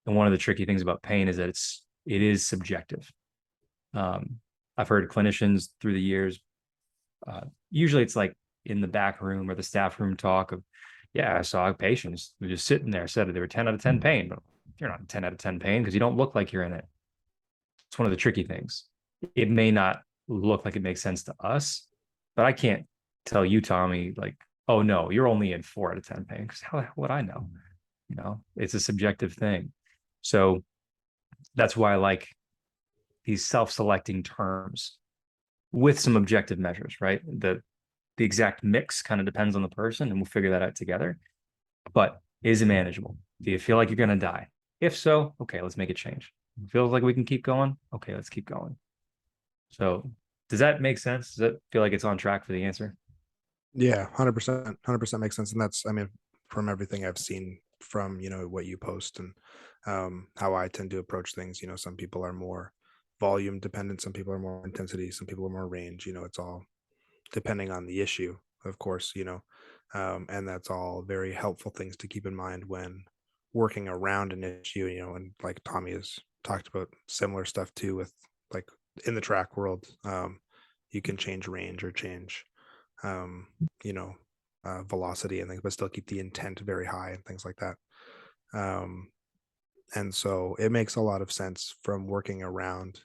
And one of the tricky things about pain is that it is subjective. I've heard clinicians through the years, usually it's like in the back room or the staff room talk of, yeah, I saw patients who just sitting there said they were 10 out of 10 pain, but you're not 10 out of 10 pain because you don't look like you're in it. It's one of the tricky things. It may not look like it makes sense to us, but I can't tell you, Tommy, like, oh no, you're only in 4 out of 10 pain, because how the hell would I know? It's a subjective thing. So that's why I like these self-selecting terms with some objective measures, right? The exact mix kind of depends on the person, and we'll figure that out together. But is it manageable? Do you feel like you're going to die? If so, okay, let's make a change. Feels like we can keep going? Okay, let's keep going. So does that make sense? Does that feel like it's on track for the answer? Yeah, 100%. 100% makes sense. And that's, I mean, from everything I've seen from, what you post and how I tend to approach things, some people are more volume dependent, some people are more intensity, some people are more range, it's all depending on the issue, of course, and that's all very helpful things to keep in mind when working around an issue, and like Tommy has talked about similar stuff too with like in the track world, you can change range or change, um, velocity and things, but still keep the intent very high and things like that. And so it makes a lot of sense from working around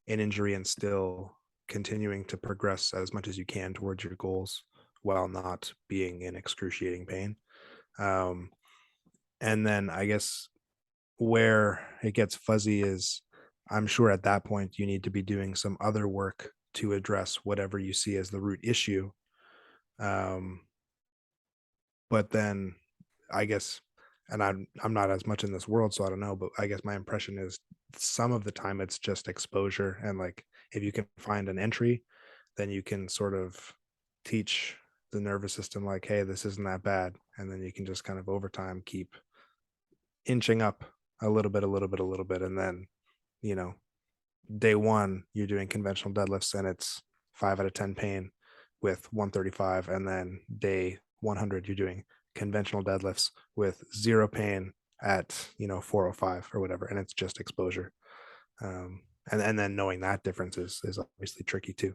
an injury and still continuing to progress as much as you can towards your goals while not being in excruciating pain. And then I guess where it gets fuzzy is I'm sure at that point you need to be doing some other work to address whatever you see as the root issue. Um, but then I guess, and I'm not as much in this world, so I don't know, but I guess my impression is some of the time it's just exposure. And like if you can find an entry, then you can sort of teach the nervous system like, hey, this isn't that bad. And then you can just kind of over time keep inching up a little bit, a little bit, a little bit. And then, you know, day one, you're doing conventional deadlifts and it's 5 out of 10 pain with 135. And then day 100, you're doing conventional deadlifts with 0 pain at, 405 or whatever. And it's just exposure. And then knowing that difference is obviously tricky too.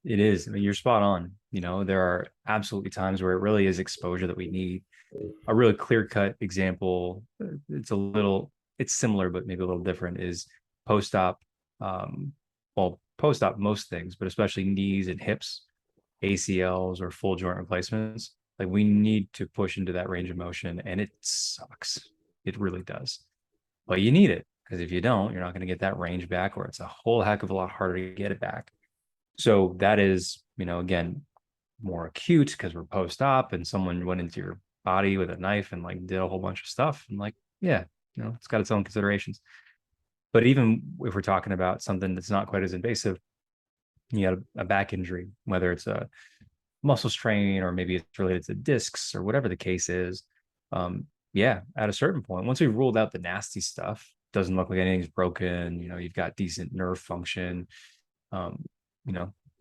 It is. I mean, you're spot on. There are absolutely times where it really is exposure that we need. A really clear-cut example, it's similar, but maybe a little different, is post-op. Well, post-op, most things, but especially knees and hips, ACLs or full joint replacements. Like we need to push into that range of motion, and it sucks. It really does. But you need it, because if you don't, you're not going to get that range back, or it's a whole heck of a lot harder to get it back. So that is, again, more acute because we're post-op and someone went into your body with a knife and like did a whole bunch of stuff. And like, yeah, it's got its own considerations. But even if we're talking about something that's not quite as invasive, you got a back injury, whether it's a muscle strain or maybe it's related to discs or whatever the case is. Yeah, at a certain point, once we've ruled out the nasty stuff, doesn't look like anything's broken, you've got decent nerve function,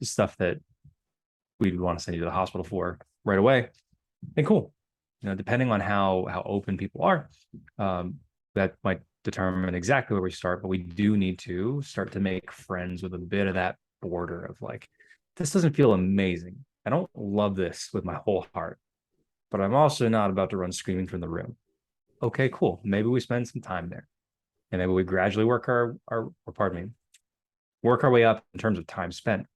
stuff that we'd want to send you to the hospital for right away. And cool. Depending on how open people are, that might determine exactly where we start, but we do need to start to make friends with a bit of that border of like, this doesn't feel amazing. I don't love this with my whole heart, but I'm also not about to run screaming from the room. Okay, cool. Maybe we spend some time there, and maybe we gradually work work our way up in terms of time spent.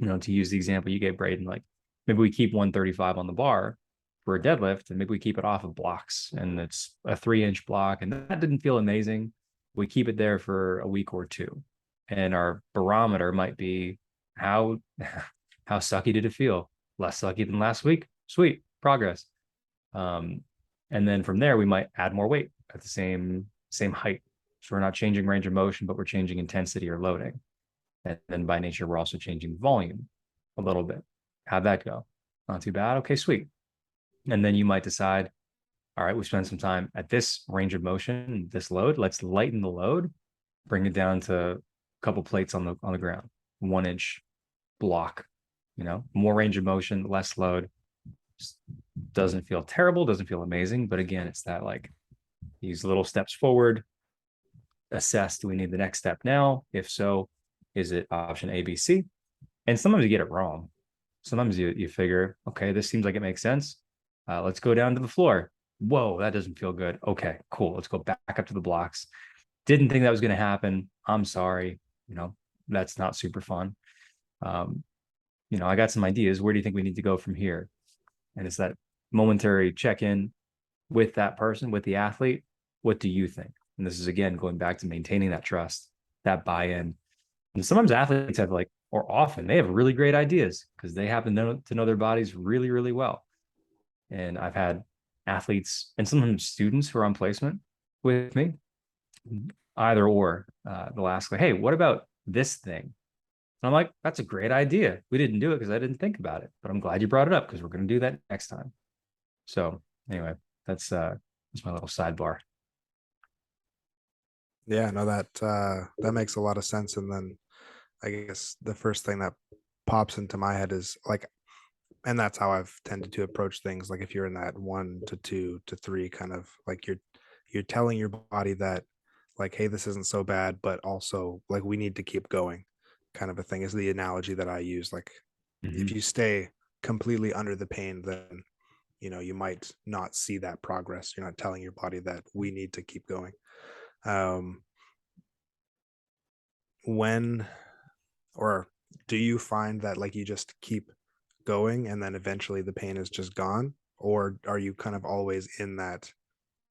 To use the example you gave, Braden, like maybe we keep 135 on the bar for a deadlift, and maybe we keep it off of blocks, and it's a 3-inch block, and that didn't feel amazing. We keep it there for a week or two, and our barometer might be how sucky did it feel? Less sucky than last week? Sweet, progress. And then from there, we might add more weight at the same height. So we're not changing range of motion, but we're changing intensity or loading. And then by nature, we're also changing volume a little bit. How'd that go? Not too bad. Okay, sweet. And then you might decide, all right, we spend some time at this range of motion, this load. Let's lighten the load, bring it down to a couple plates on the ground, 1-inch block. More range of motion, less load. Doesn't feel terrible, doesn't feel amazing, but again, it's that like these little steps forward. Assess, do we need the next step now? If so, is it option A, B, C? And sometimes you get it wrong. Sometimes you figure, okay, this seems like it makes sense. Let's go down to the floor. Whoa, that doesn't feel good. Okay, cool. Let's go back up to the blocks. Didn't think that was going to happen. I'm sorry. That's not super fun. I got some ideas. Where do you think we need to go from here? And it's that momentary check-in with that person, with the athlete. What do you think? And this is, again, going back to maintaining that trust, that buy-in. And sometimes athletes have or often they have really great ideas because they happen to know their bodies really, really well. And I've had athletes and sometimes students who are on placement with me, either or, they'll ask like, hey, what about this thing? And I'm like, that's a great idea. We didn't do it because I didn't think about it, but I'm glad you brought it up because we're going to do that next time. So anyway, that's my little sidebar. Yeah, no, that makes a lot of sense. And then I guess the first thing that pops into my head is like, and that's how I've tended to approach things. Like if you're in that 1 to 2 to 3 kind of like you're telling your body that like, hey, this isn't so bad, but also like we need to keep going kind of a thing is the analogy that I use. Like if you stay completely under the pain, then you might not see that progress. You're not telling your body that we need to keep going. When or do you find that like you just keep going and then eventually the pain is just gone, or are you kind of always in that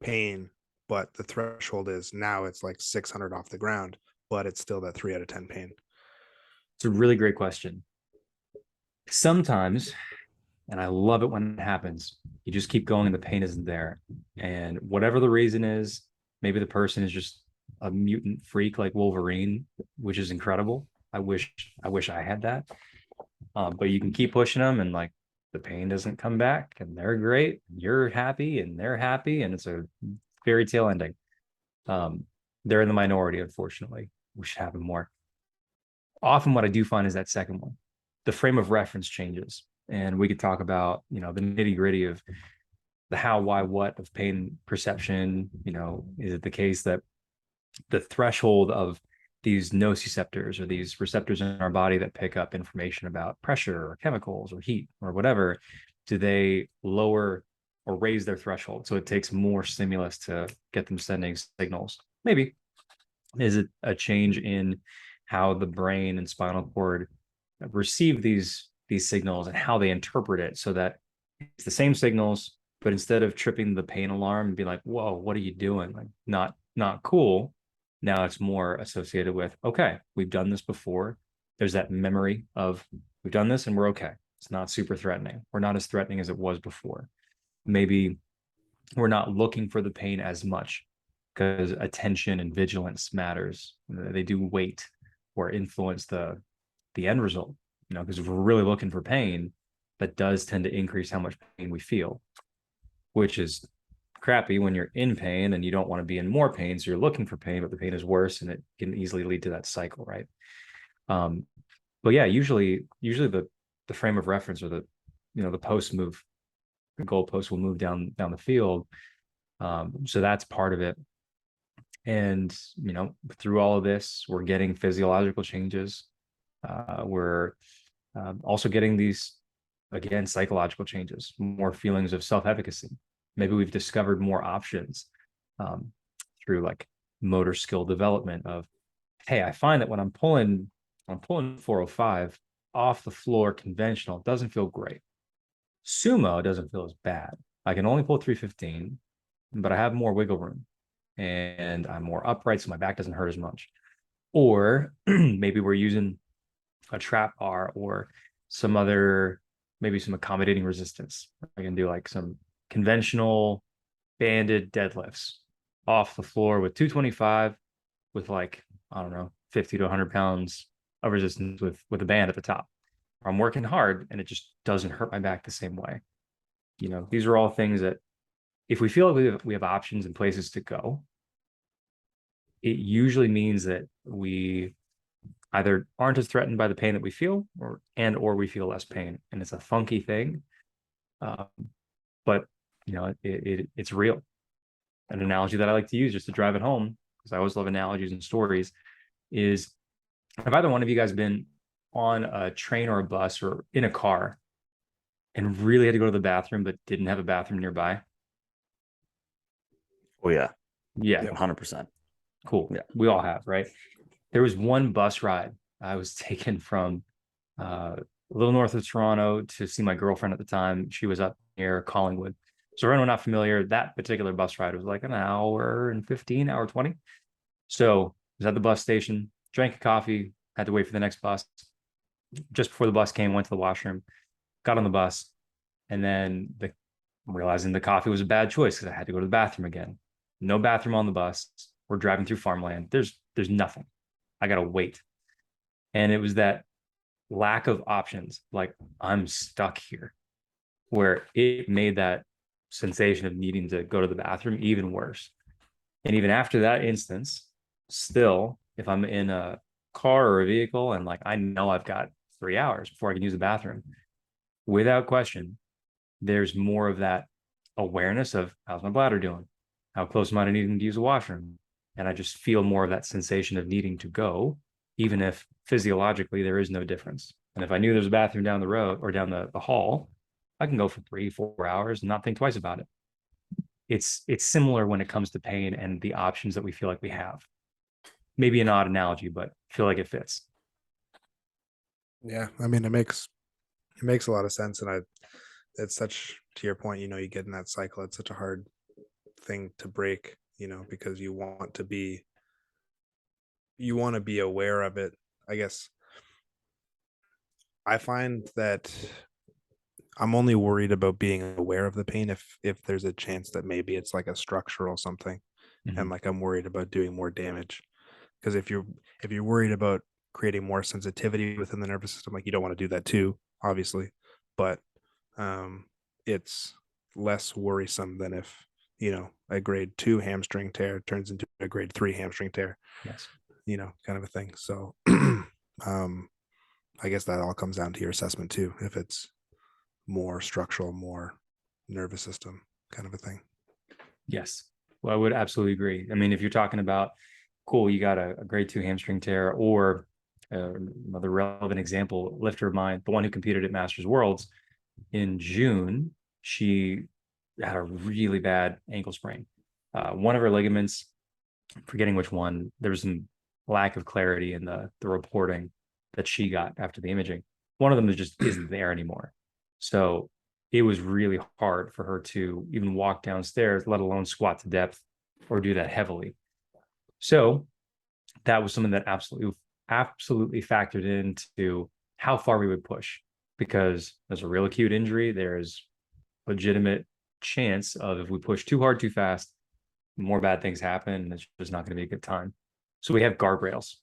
pain, but the threshold is now it's like 600 off the ground, but it's still that 3 out of 10 pain? It's a really great question. Sometimes, and I love it when it happens, you just keep going and the pain isn't there. And whatever the reason is, maybe the person is just a mutant freak like Wolverine, which is incredible. I wish I had that. But you can keep pushing them and like the pain doesn't come back and they're great. You're happy and they're happy, and it's a fairy tale ending. They're in the minority, unfortunately. We should have them more. Often what I do find is that second one, the frame of reference changes. And we could talk about, the nitty gritty of the how, why, what of pain perception. Is it the case that the threshold of these nociceptors, or these receptors in our body that pick up information about pressure or chemicals or heat or whatever, do they lower or raise their threshold so it takes more stimulus to get them sending signals? Maybe. Is it a change in how the brain and spinal cord receive these signals and how they interpret it, so that it's the same signals, but instead of tripping the pain alarm and be like, whoa, what are you doing? Like, not cool. Now it's more associated with, okay, we've done this before. There's that memory of we've done this and we're okay. It's not super threatening. We're not as threatening as it was before. Maybe we're not looking for the pain as much because attention and vigilance matters. They do weight or influence the end result, because if we're really looking for pain, that does tend to increase how much pain we feel, which is crappy when you're in pain and you don't want to be in more pain. So you're looking for pain, but the pain is worse and it can easily lead to that cycle, right? But yeah, usually the frame of reference, or the post move, the goalpost will move down the field. So that's part of it. And, through all of this, we're getting physiological changes. We're also getting these, again, psychological changes, more feelings of self-efficacy. Maybe we've discovered more options through like motor skill development of, hey, I find that when I'm pulling 405 off the floor conventional, it doesn't feel great. Sumo doesn't feel as bad. I can only pull 315, but I have more wiggle room and I'm more upright, so my back doesn't hurt as much. Or maybe we're using a trap bar or some other, maybe some accommodating resistance. I can do like some conventional banded deadlifts off the floor with 225 with like, I don't know, 50 to 100 pounds of resistance with a band at the top. I'm working hard and it just doesn't hurt my back the same way. These are all things that if we feel like we have options and places to go, it usually means that we either aren't as threatened by the pain that we feel, or we feel less pain. And it's a funky thing. But it's real. An analogy that I like to use just to drive it home, because I always love analogies and stories, is, have either one of you guys been on a train or a bus or in a car and really had to go to the bathroom but didn't have a bathroom nearby? Oh yeah. Yeah. 100%. Cool. Yeah. We all have, right? There was one bus ride I was taken from a little north of Toronto to see my girlfriend at the time. She was up near Collingwood. So for anyone not familiar, that particular bus ride was like an hour and 15, hour 20. So I was at the bus station, drank a coffee, had to wait for the next bus. Just before the bus came, went to the washroom, got on the bus, and then realizing the coffee was a bad choice because I had to go to the bathroom again. No bathroom on the bus. We're driving through farmland. There's nothing. I gotta wait. And it was that lack of options, like I'm stuck here, where it made that sensation of needing to go to the bathroom even worse. And even after that instance, still, if I'm in a car or a vehicle and like I know I've got 3 hours before I can use the bathroom, without question, there's more of that awareness of how's my bladder doing? How close am I to needing to use a washroom? And I just feel more of that sensation of needing to go, even if physiologically there is no difference. And if I knew there's a bathroom down the road or down the hall, I can go for 3-4 hours and not think twice about it. It's similar when it comes to pain and the options that we feel like we have. Maybe an odd analogy, but I feel like it fits. Yeah, I mean, it makes a lot of sense, and it's such, to your point, you get in that cycle. It's such a hard thing to break, because you want to be aware of it. I guess I find that I'm only worried about being aware of the pain if there's a chance that maybe it's like a structural something, and like I'm worried about doing more damage. Because if you're worried about creating more sensitivity within the nervous system, like you don't want to do that too, obviously, but it's less worrisome than if a grade 2 hamstring tear turns into a grade 3 hamstring tear. Yes. Kind of a thing. So I guess that all comes down to your assessment too, if it's more structural, more nervous system kind of a thing. Yes. Well, I would absolutely agree. I mean, if you're talking about, cool, you got a grade 2 hamstring tear, or another relevant example, lifter of mine, the one who competed at Masters Worlds in June, she had a really bad ankle sprain. One of her ligaments, forgetting which one, there was some lack of clarity in the reporting that she got after the imaging. One of them just isn't there anymore. So it was really hard for her to even walk downstairs, let alone squat to depth or do that heavily. So that was something that absolutely factored into how far we would push, because there's a real acute injury. There's legitimate chance of, if we push too hard, too fast, more bad things happen, and it's just not going to be a good time. So we have guardrails,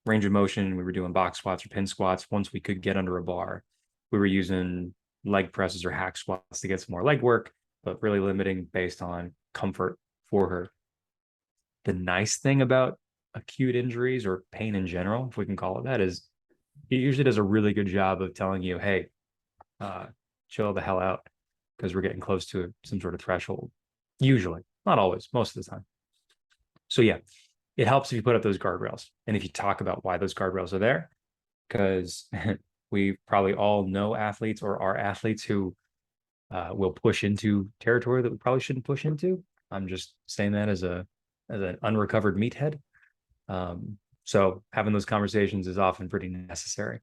range of motion. We were doing box squats or pin squats. Once we could get under a bar, we were using leg presses or hack squats to get some more leg work, but really limiting based on comfort for her. The nice thing about acute injuries, or pain in general, if we can call it that, is it usually does a really good job of telling you, hey, chill the hell out, because we're getting close to some sort of threshold. Usually, not always, most of the time. So yeah, it helps if you put up those guardrails, and if you talk about why those guardrails are there, because we probably all know athletes or are athletes who will push into territory that we probably shouldn't push into. I'm just saying that as an unrecovered meathead. So having those conversations is often pretty necessary.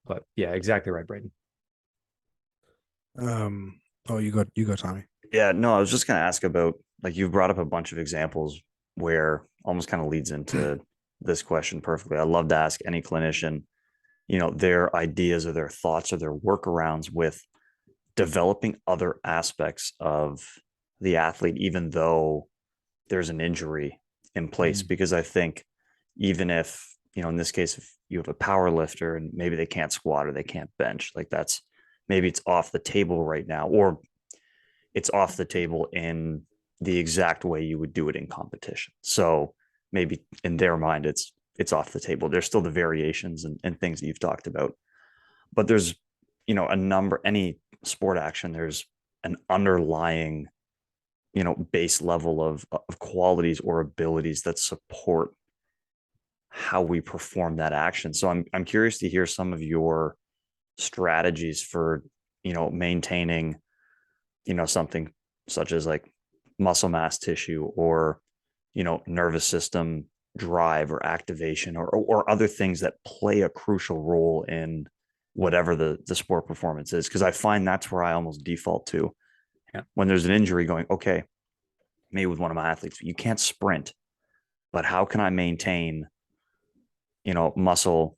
But yeah, exactly right, Braden. Oh, you go, Tommy. Yeah, no, I was just going to ask about, like, you've brought up a bunch of examples where almost kind of leads into this question perfectly. I love to ask any clinician, their ideas or their thoughts or their workarounds with developing other aspects of the athlete, even though there's an injury in place. Because I think even if, in this case, if you have a power lifter and maybe they can't squat or they can't bench, like maybe it's off the table right now, or it's off the table in the exact way you would do it in competition. So maybe in their mind, it's off the table. There's still the variations and things that you've talked about, but there's, any sport action, there's an underlying, base level of qualities or abilities that support how we perform that action. So I'm curious to hear some of your strategies for, maintaining, something such as like muscle mass tissue, or, nervous system drive or activation, or other things that play a crucial role in whatever the sport performance is. Because I find that's where I almost default to. Yeah. When there's an injury, going, okay, maybe with one of my athletes, you can't sprint, but how can I maintain, muscle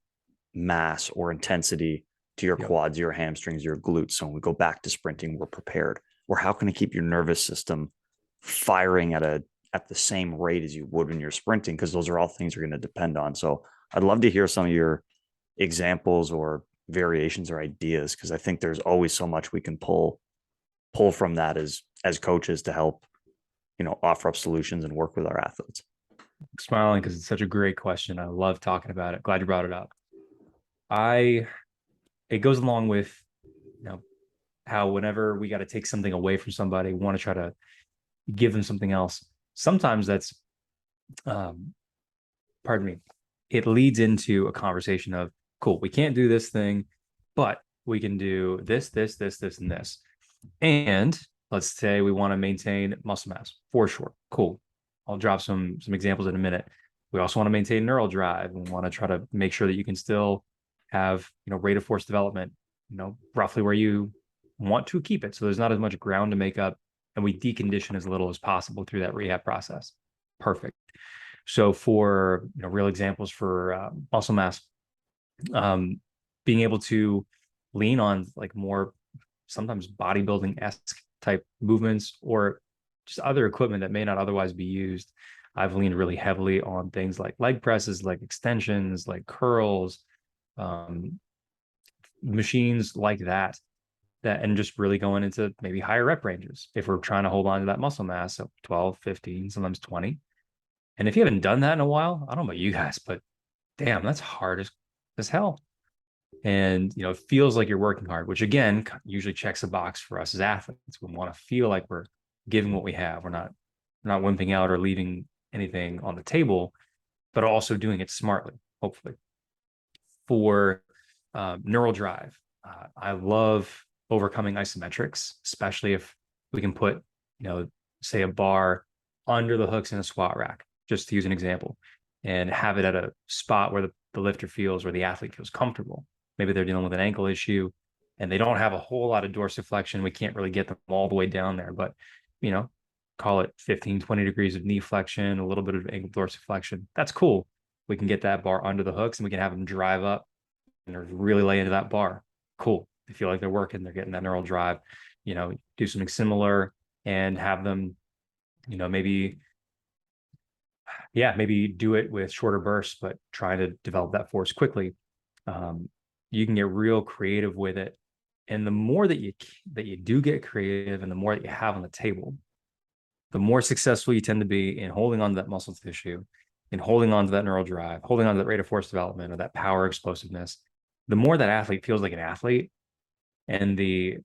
mass or intensity to your quads, your hamstrings, your glutes? So when we go back to sprinting, we're prepared. Or how can I keep your nervous system firing at the same rate as you would when you're sprinting? Because those are all things you're going to depend on. So I'd love to hear some of your examples or variations or ideas, because I think there's always so much we can pull from that as coaches to help, offer up solutions and work with our athletes. I'm smiling because it's such a great question. I love talking about it. Glad you brought it up. It goes along with, how whenever we got to take something away from somebody, we want to try to give them something else. Sometimes that's, pardon me, it leads into a conversation of, cool, we can't do this thing, but we can do this, this, this, this, and this. And let's say we want to maintain muscle mass for sure. Cool. I'll drop some examples in a minute. We also want to maintain neural drive, and want to try to make sure that you can still have, rate of force development, roughly where you want to keep it. So there's not as much ground to make up and we decondition as little as possible through that rehab process. Perfect. So for real examples for muscle mass, being able to lean on like more sometimes bodybuilding-esque type movements or just other equipment that may not otherwise be used. I've leaned really heavily on things like leg presses, like extensions, like curls, machines like that, and just really going into maybe higher rep ranges if we're trying to hold on to that muscle mass of 12, 15, sometimes 20. And if you haven't done that in a while, I don't know about you guys, but damn, that's hard as hell. And it feels like you're working hard, which again usually checks a box for us as athletes. We want to feel like we're giving what we have. We're not wimping out or leaving anything on the table, but also doing it smartly, hopefully. For neural drive, I love overcoming isometrics, especially if we can put, say a bar under the hooks in a squat rack, just to use an example, and have it at a spot where the lifter feels or the athlete feels comfortable. Maybe they're dealing with an ankle issue and they don't have a whole lot of dorsiflexion. We can't really get them all the way down there, but, call it 15, 20 degrees of knee flexion, a little bit of ankle dorsiflexion. That's cool. We can get that bar under the hooks and we can have them drive up and really lay into that bar. Cool. They feel like they're working, they're getting that neural drive, do something similar and have them, maybe do it with shorter bursts, but try to develop that force quickly. You can get real creative with it. And the more that you do get creative and the more that you have on the table, the more successful you tend to be in holding on to that muscle tissue, in holding on to that neural drive, holding on to that rate of force development or that power explosiveness. The more that athlete feels like an athlete, and the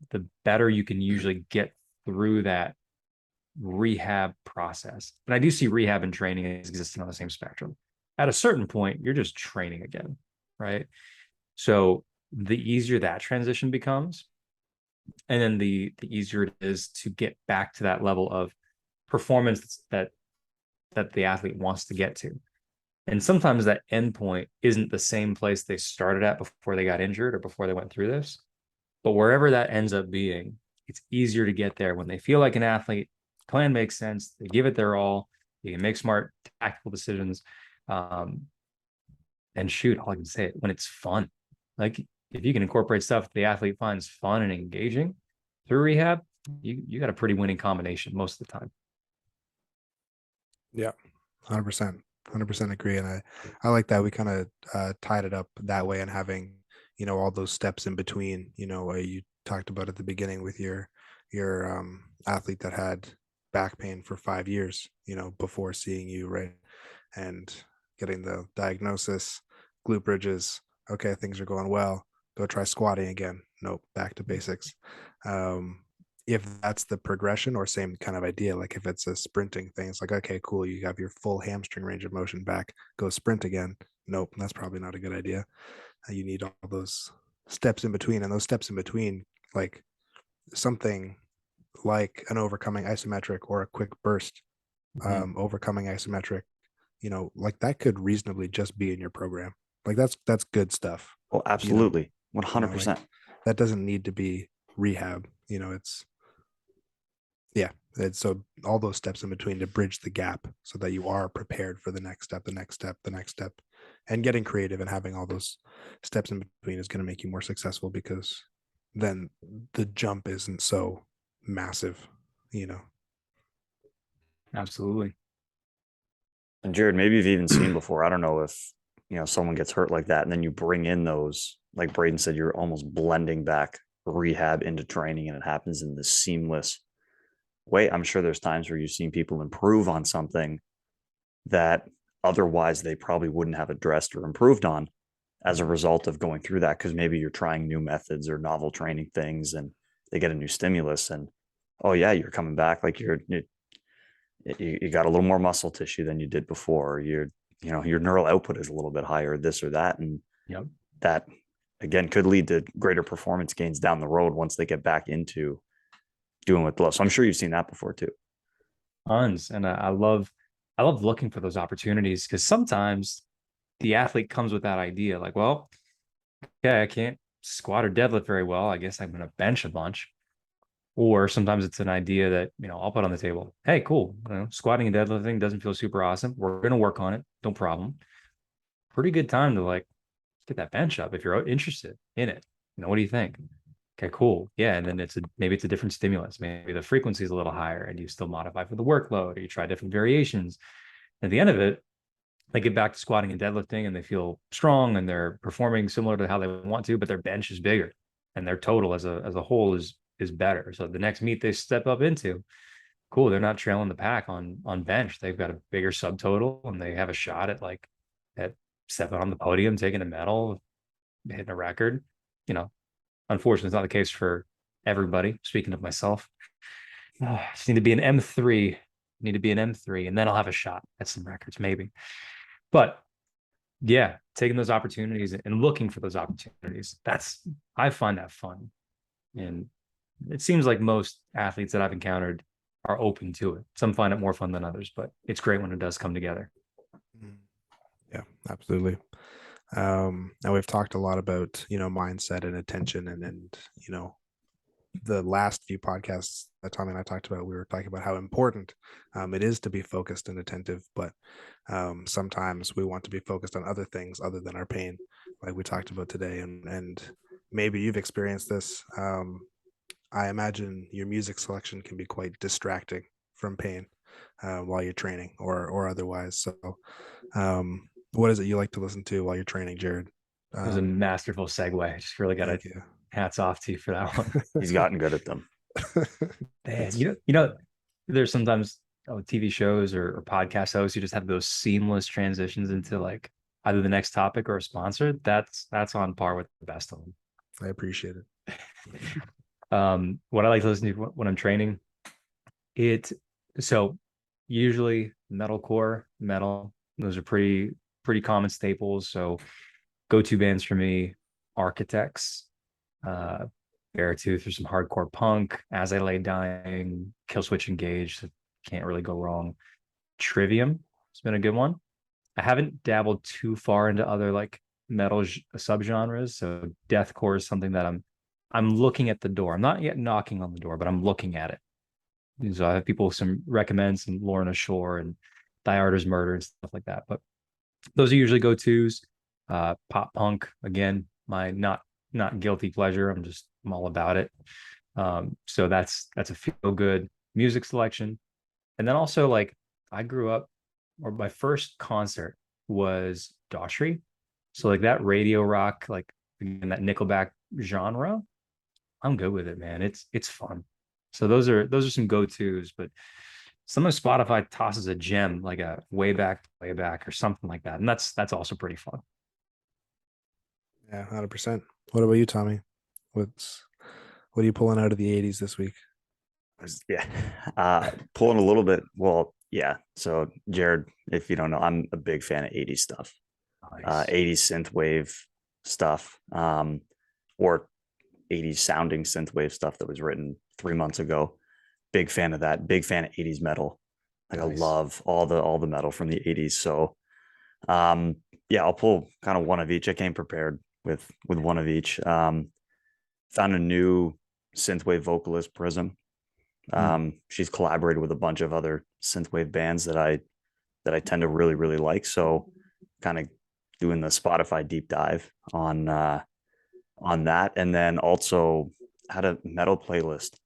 better you can usually get through that rehab process. And I do see rehab and training as existing on the same spectrum. At a certain point, you're just training again, right? So the easier that transition becomes, and then the easier it is to get back to that level of performance that the athlete wants to get to. And sometimes that endpoint isn't the same place they started at before they got injured or before they went through this. But wherever that ends up being, it's easier to get there when they feel like an athlete. Plan makes sense. They give it their all. You can make smart tactical decisions. And shoot, all I can say it when it's fun. Like if you can incorporate stuff the athlete finds fun and engaging through rehab, you got a pretty winning combination most of the time. Yeah, 100% agree. And I like that we kind of tied it up that way and having, all those steps in between, you talked about at the beginning with your athlete that had back pain for 5 years, before seeing you, right? And getting the diagnosis, glute bridges. Okay, things are going well. Go try squatting again. Nope, back to basics. If that's the progression or same kind of idea, like if it's a sprinting thing, it's like, okay, cool, you have your full hamstring range of motion back, go sprint again. Nope, that's probably not a good idea. You need all those steps in between, and those steps in between, like something like an overcoming isometric or a quick burst, overcoming isometric, like that could reasonably just be in your program. Like that's good stuff. Oh, absolutely. 100%. Like, that doesn't need to be rehab. It's so all those steps in between to bridge the gap so that you are prepared for the next step, and getting creative and having all those steps in between is going to make you more successful because then the jump isn't so massive, Absolutely. And Jared, maybe you've even seen before. I don't know if, someone gets hurt like that and then you bring in those, like Braden said, you're almost blending back rehab into training and it happens in this seamless way. I'm sure there's times where you've seen people improve on something that otherwise they probably wouldn't have addressed or improved on as a result of going through that. Cause maybe you're trying new methods or novel training things and they get a new stimulus and, oh yeah, you're coming back. Like you got a little more muscle tissue than you did before. Your neural output is a little bit higher, this or that. And that again could lead to greater performance gains down the road once they get back into doing with love. So I'm sure you've seen that before too. Tons. And I love looking for those opportunities because sometimes the athlete comes with that idea like, well, okay, I can't squat or deadlift very well. I guess I'm going to bench a bunch. Or sometimes it's an idea that, I'll put on the table. Hey, cool. Squatting and deadlifting doesn't feel super awesome. We're going to work on it. No problem. Pretty good time to like get that bench up if you're interested in it. What do you think? Okay, cool. Yeah. And then maybe it's a different stimulus. Maybe the frequency is a little higher and you still modify for the workload, or you try different variations. At the end of it, they get back to squatting and deadlifting and they feel strong and they're performing similar to how they want to, but their bench is bigger and their total as a whole is better. So the next meet they step up into, cool, they're not trailing the pack on bench. They've got a bigger subtotal and they have a shot at stepping on the podium, taking a medal, hitting a record. Unfortunately, it's not the case for everybody. Speaking of myself, just need to be an M3. Need to be an M3, and then I'll have a shot at some records, maybe. But yeah, taking those opportunities and looking for those opportunities. I find that fun. And it seems like most athletes that I've encountered are open to it. Some find it more fun than others, but it's great when it does come together. Yeah, absolutely. Now we've talked a lot about, mindset and attention and the last few podcasts that Tommy and I talked about, we were talking about how important it is to be focused and attentive, but sometimes we want to be focused on other things other than our pain, like we talked about today. And maybe you've experienced this. I imagine your music selection can be quite distracting from pain while you're training or otherwise. So what is it you like to listen to while you're training, Jared? It was a masterful segue. I just really got to hats off to you for that one. He's gotten good at them. Man, there's sometimes TV shows or podcast hosts who just have those seamless transitions into like either the next topic or a sponsor. That's on par with the best of them. I appreciate it. What I like to listen to when I'm training, so usually metalcore, metal, those are pretty common staples. So go-to bands for me, Architects, Beartooth, or some hardcore punk, As I Lay Dying, Killswitch Engage, can't really go wrong. Trivium has been a good one. I haven't dabbled too far into other like metal subgenres, so deathcore is something that I'm looking at the door. I'm not yet knocking on the door, but I'm looking at it. And so I have people recommend some Lorna Shore and Diarder's Murder and stuff like that. But those are usually go-tos. Pop punk, again, my not guilty pleasure. I'm all about it. So that's a feel good music selection. And then also like I grew up, or my first concert was Daughtry. So like that radio rock, like in that Nickelback genre, I'm good with it, man. It's fun. So those are some go-tos, but sometimes Spotify tosses a gem like a way back or something like that. And that's also pretty fun. Yeah, 100%. What about you, Tommy? What are you pulling out of the 80s this week? Yeah. Pulling a little bit. Well, yeah. So Jared, if you don't know, I'm a big fan of 80s stuff. Nice. 80s synthwave stuff, or 80s sounding synthwave stuff that was written 3 months ago. Big fan of that. Big fan of 80s metal. Like nice. I love all the metal from the 80s. So yeah, I'll pull kind of one of each. I came prepared with one of each. Found a new synthwave vocalist, Prism. She's collaborated with a bunch of other synthwave bands that I tend to really, really like. So kind of doing the Spotify deep dive on that. And then also had a metal playlist,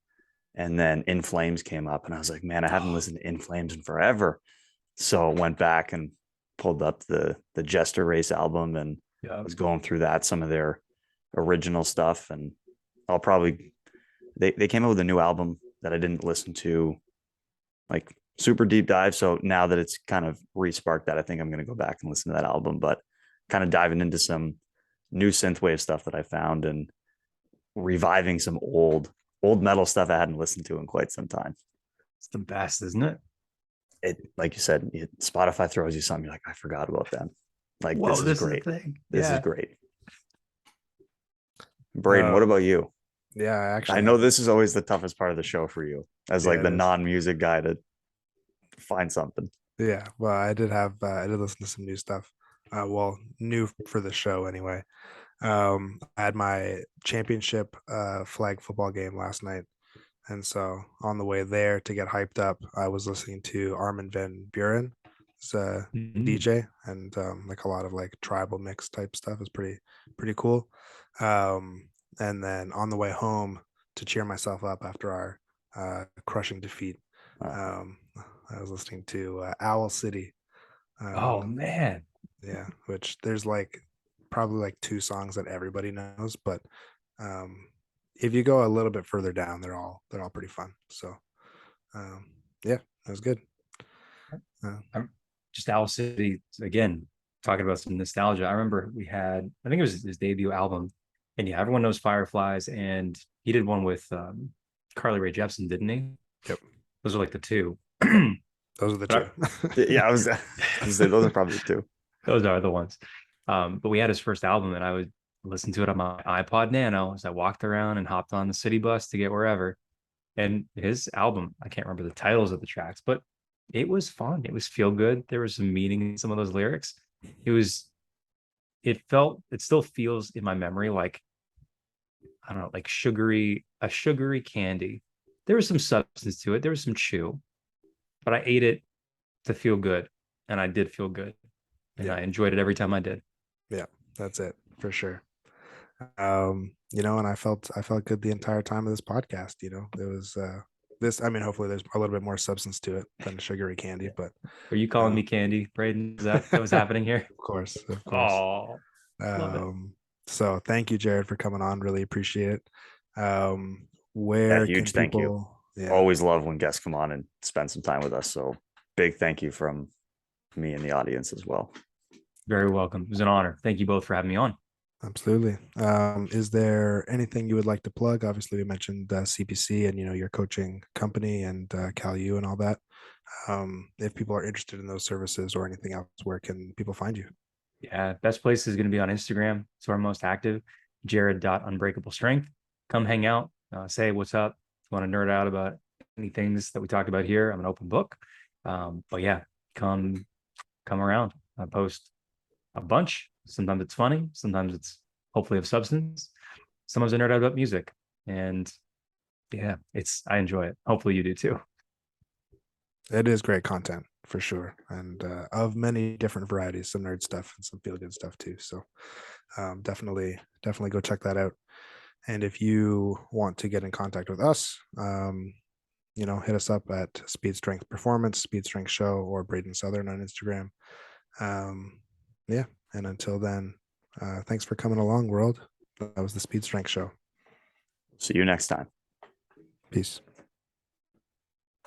and then In Flames came up and I was like, man, I haven't listened to In Flames in forever. So went back and pulled up the Jester Race album and was going through that, some of their original stuff. And I'll probably, they came out with a new album that I didn't listen to like super deep dive. So now that it's kind of re-sparked that, I think I'm going to go back and listen to that album, but kind of diving into some new synthwave stuff that I found and reviving some old metal stuff I hadn't listened to in quite some time. It's the best, isn't it? It, like you said, Spotify throws you something, you're like, I forgot about them. Like, whoa, this is great. This is great. Braden, what about you? Yeah, actually, I know this is always the toughest part of the show for you as like the non-music guy to find something. Yeah, well, I did listen to some new stuff. Well, new for the show anyway. I had my championship flag football game last night. And so on the way there to get hyped up, I was listening to Armin van Buren. He's a Mhm. DJ, and like a lot of like tribal mix type stuff is pretty cool. And then on the way home to cheer myself up after our crushing defeat, Uh, um, I was listening to Owl City. Oh Um, man. yeah, which there's like probably like two songs that everybody knows, but um, if you go a little bit further down, they're all pretty fun. So um, yeah, that was good. I'm just Owl City again, talking about some nostalgia. I remember we had, I think it was his debut album, and yeah, everyone knows Fireflies, and he did one with Carly Rae Jepsen, didn't he? Yep, Those are like the two. yep. Those are the But two. yeah, I was gonna say those are probably the two. those are the ones. But we had his first album, and I would listen to it on my iPod Nano as I walked around and hopped on the city bus to get wherever. And his album, I can't remember the titles of the tracks, but it was fun. It was feel good. There was some meaning in some of those lyrics. It was, it still feels in my memory like, I don't know, like a sugary candy. There was some substance to it. There was some chew, but I ate it to feel good. And I did feel good. And Yeah, I enjoyed it every time I did. yeah, that's it for sure. And I felt good the entire time of this podcast. It was this. I mean, hopefully there's a little bit more substance to it than sugary candy, but Are you calling uh, me candy, Braden? Is that was happening here? of course, of course. Oh, love it. Um, so thank you, Jared, for coming on. Really appreciate it. Yeah, Where can huge thank you. people? Yeah, Always love when guests come on and spend some time with us. So big thank you from me and the audience as well. Very welcome. It was an honor. Thank you both for having me on. absolutely. Is there anything you would like to plug? Obviously, we mentioned CPC and your coaching company and CalU and all that. If people are interested in those services or anything else, where can people find you? Yeah, best place is going to be on Instagram. It's where I'm most active. Jared.unbreakable strength. Come hang out. Say what's up. If you want to nerd out about any things that we talked about here, I'm an open book. But yeah, come around. I post a bunch. Sometimes it's funny. Sometimes it's hopefully of substance. Sometimes I nerd out about music. And yeah, I enjoy it. Hopefully you do too. It is great content for sure, and of many different varieties, some nerd stuff and some feel good stuff too. So definitely go check that out. And if you want to get in contact with us, hit us up at Speed Strength Performance, Speed Strength Show, or Braden Southern on Instagram. Yeah, and until then, thanks for coming along, world. That was the Speed Strength Show. See you next time. Peace.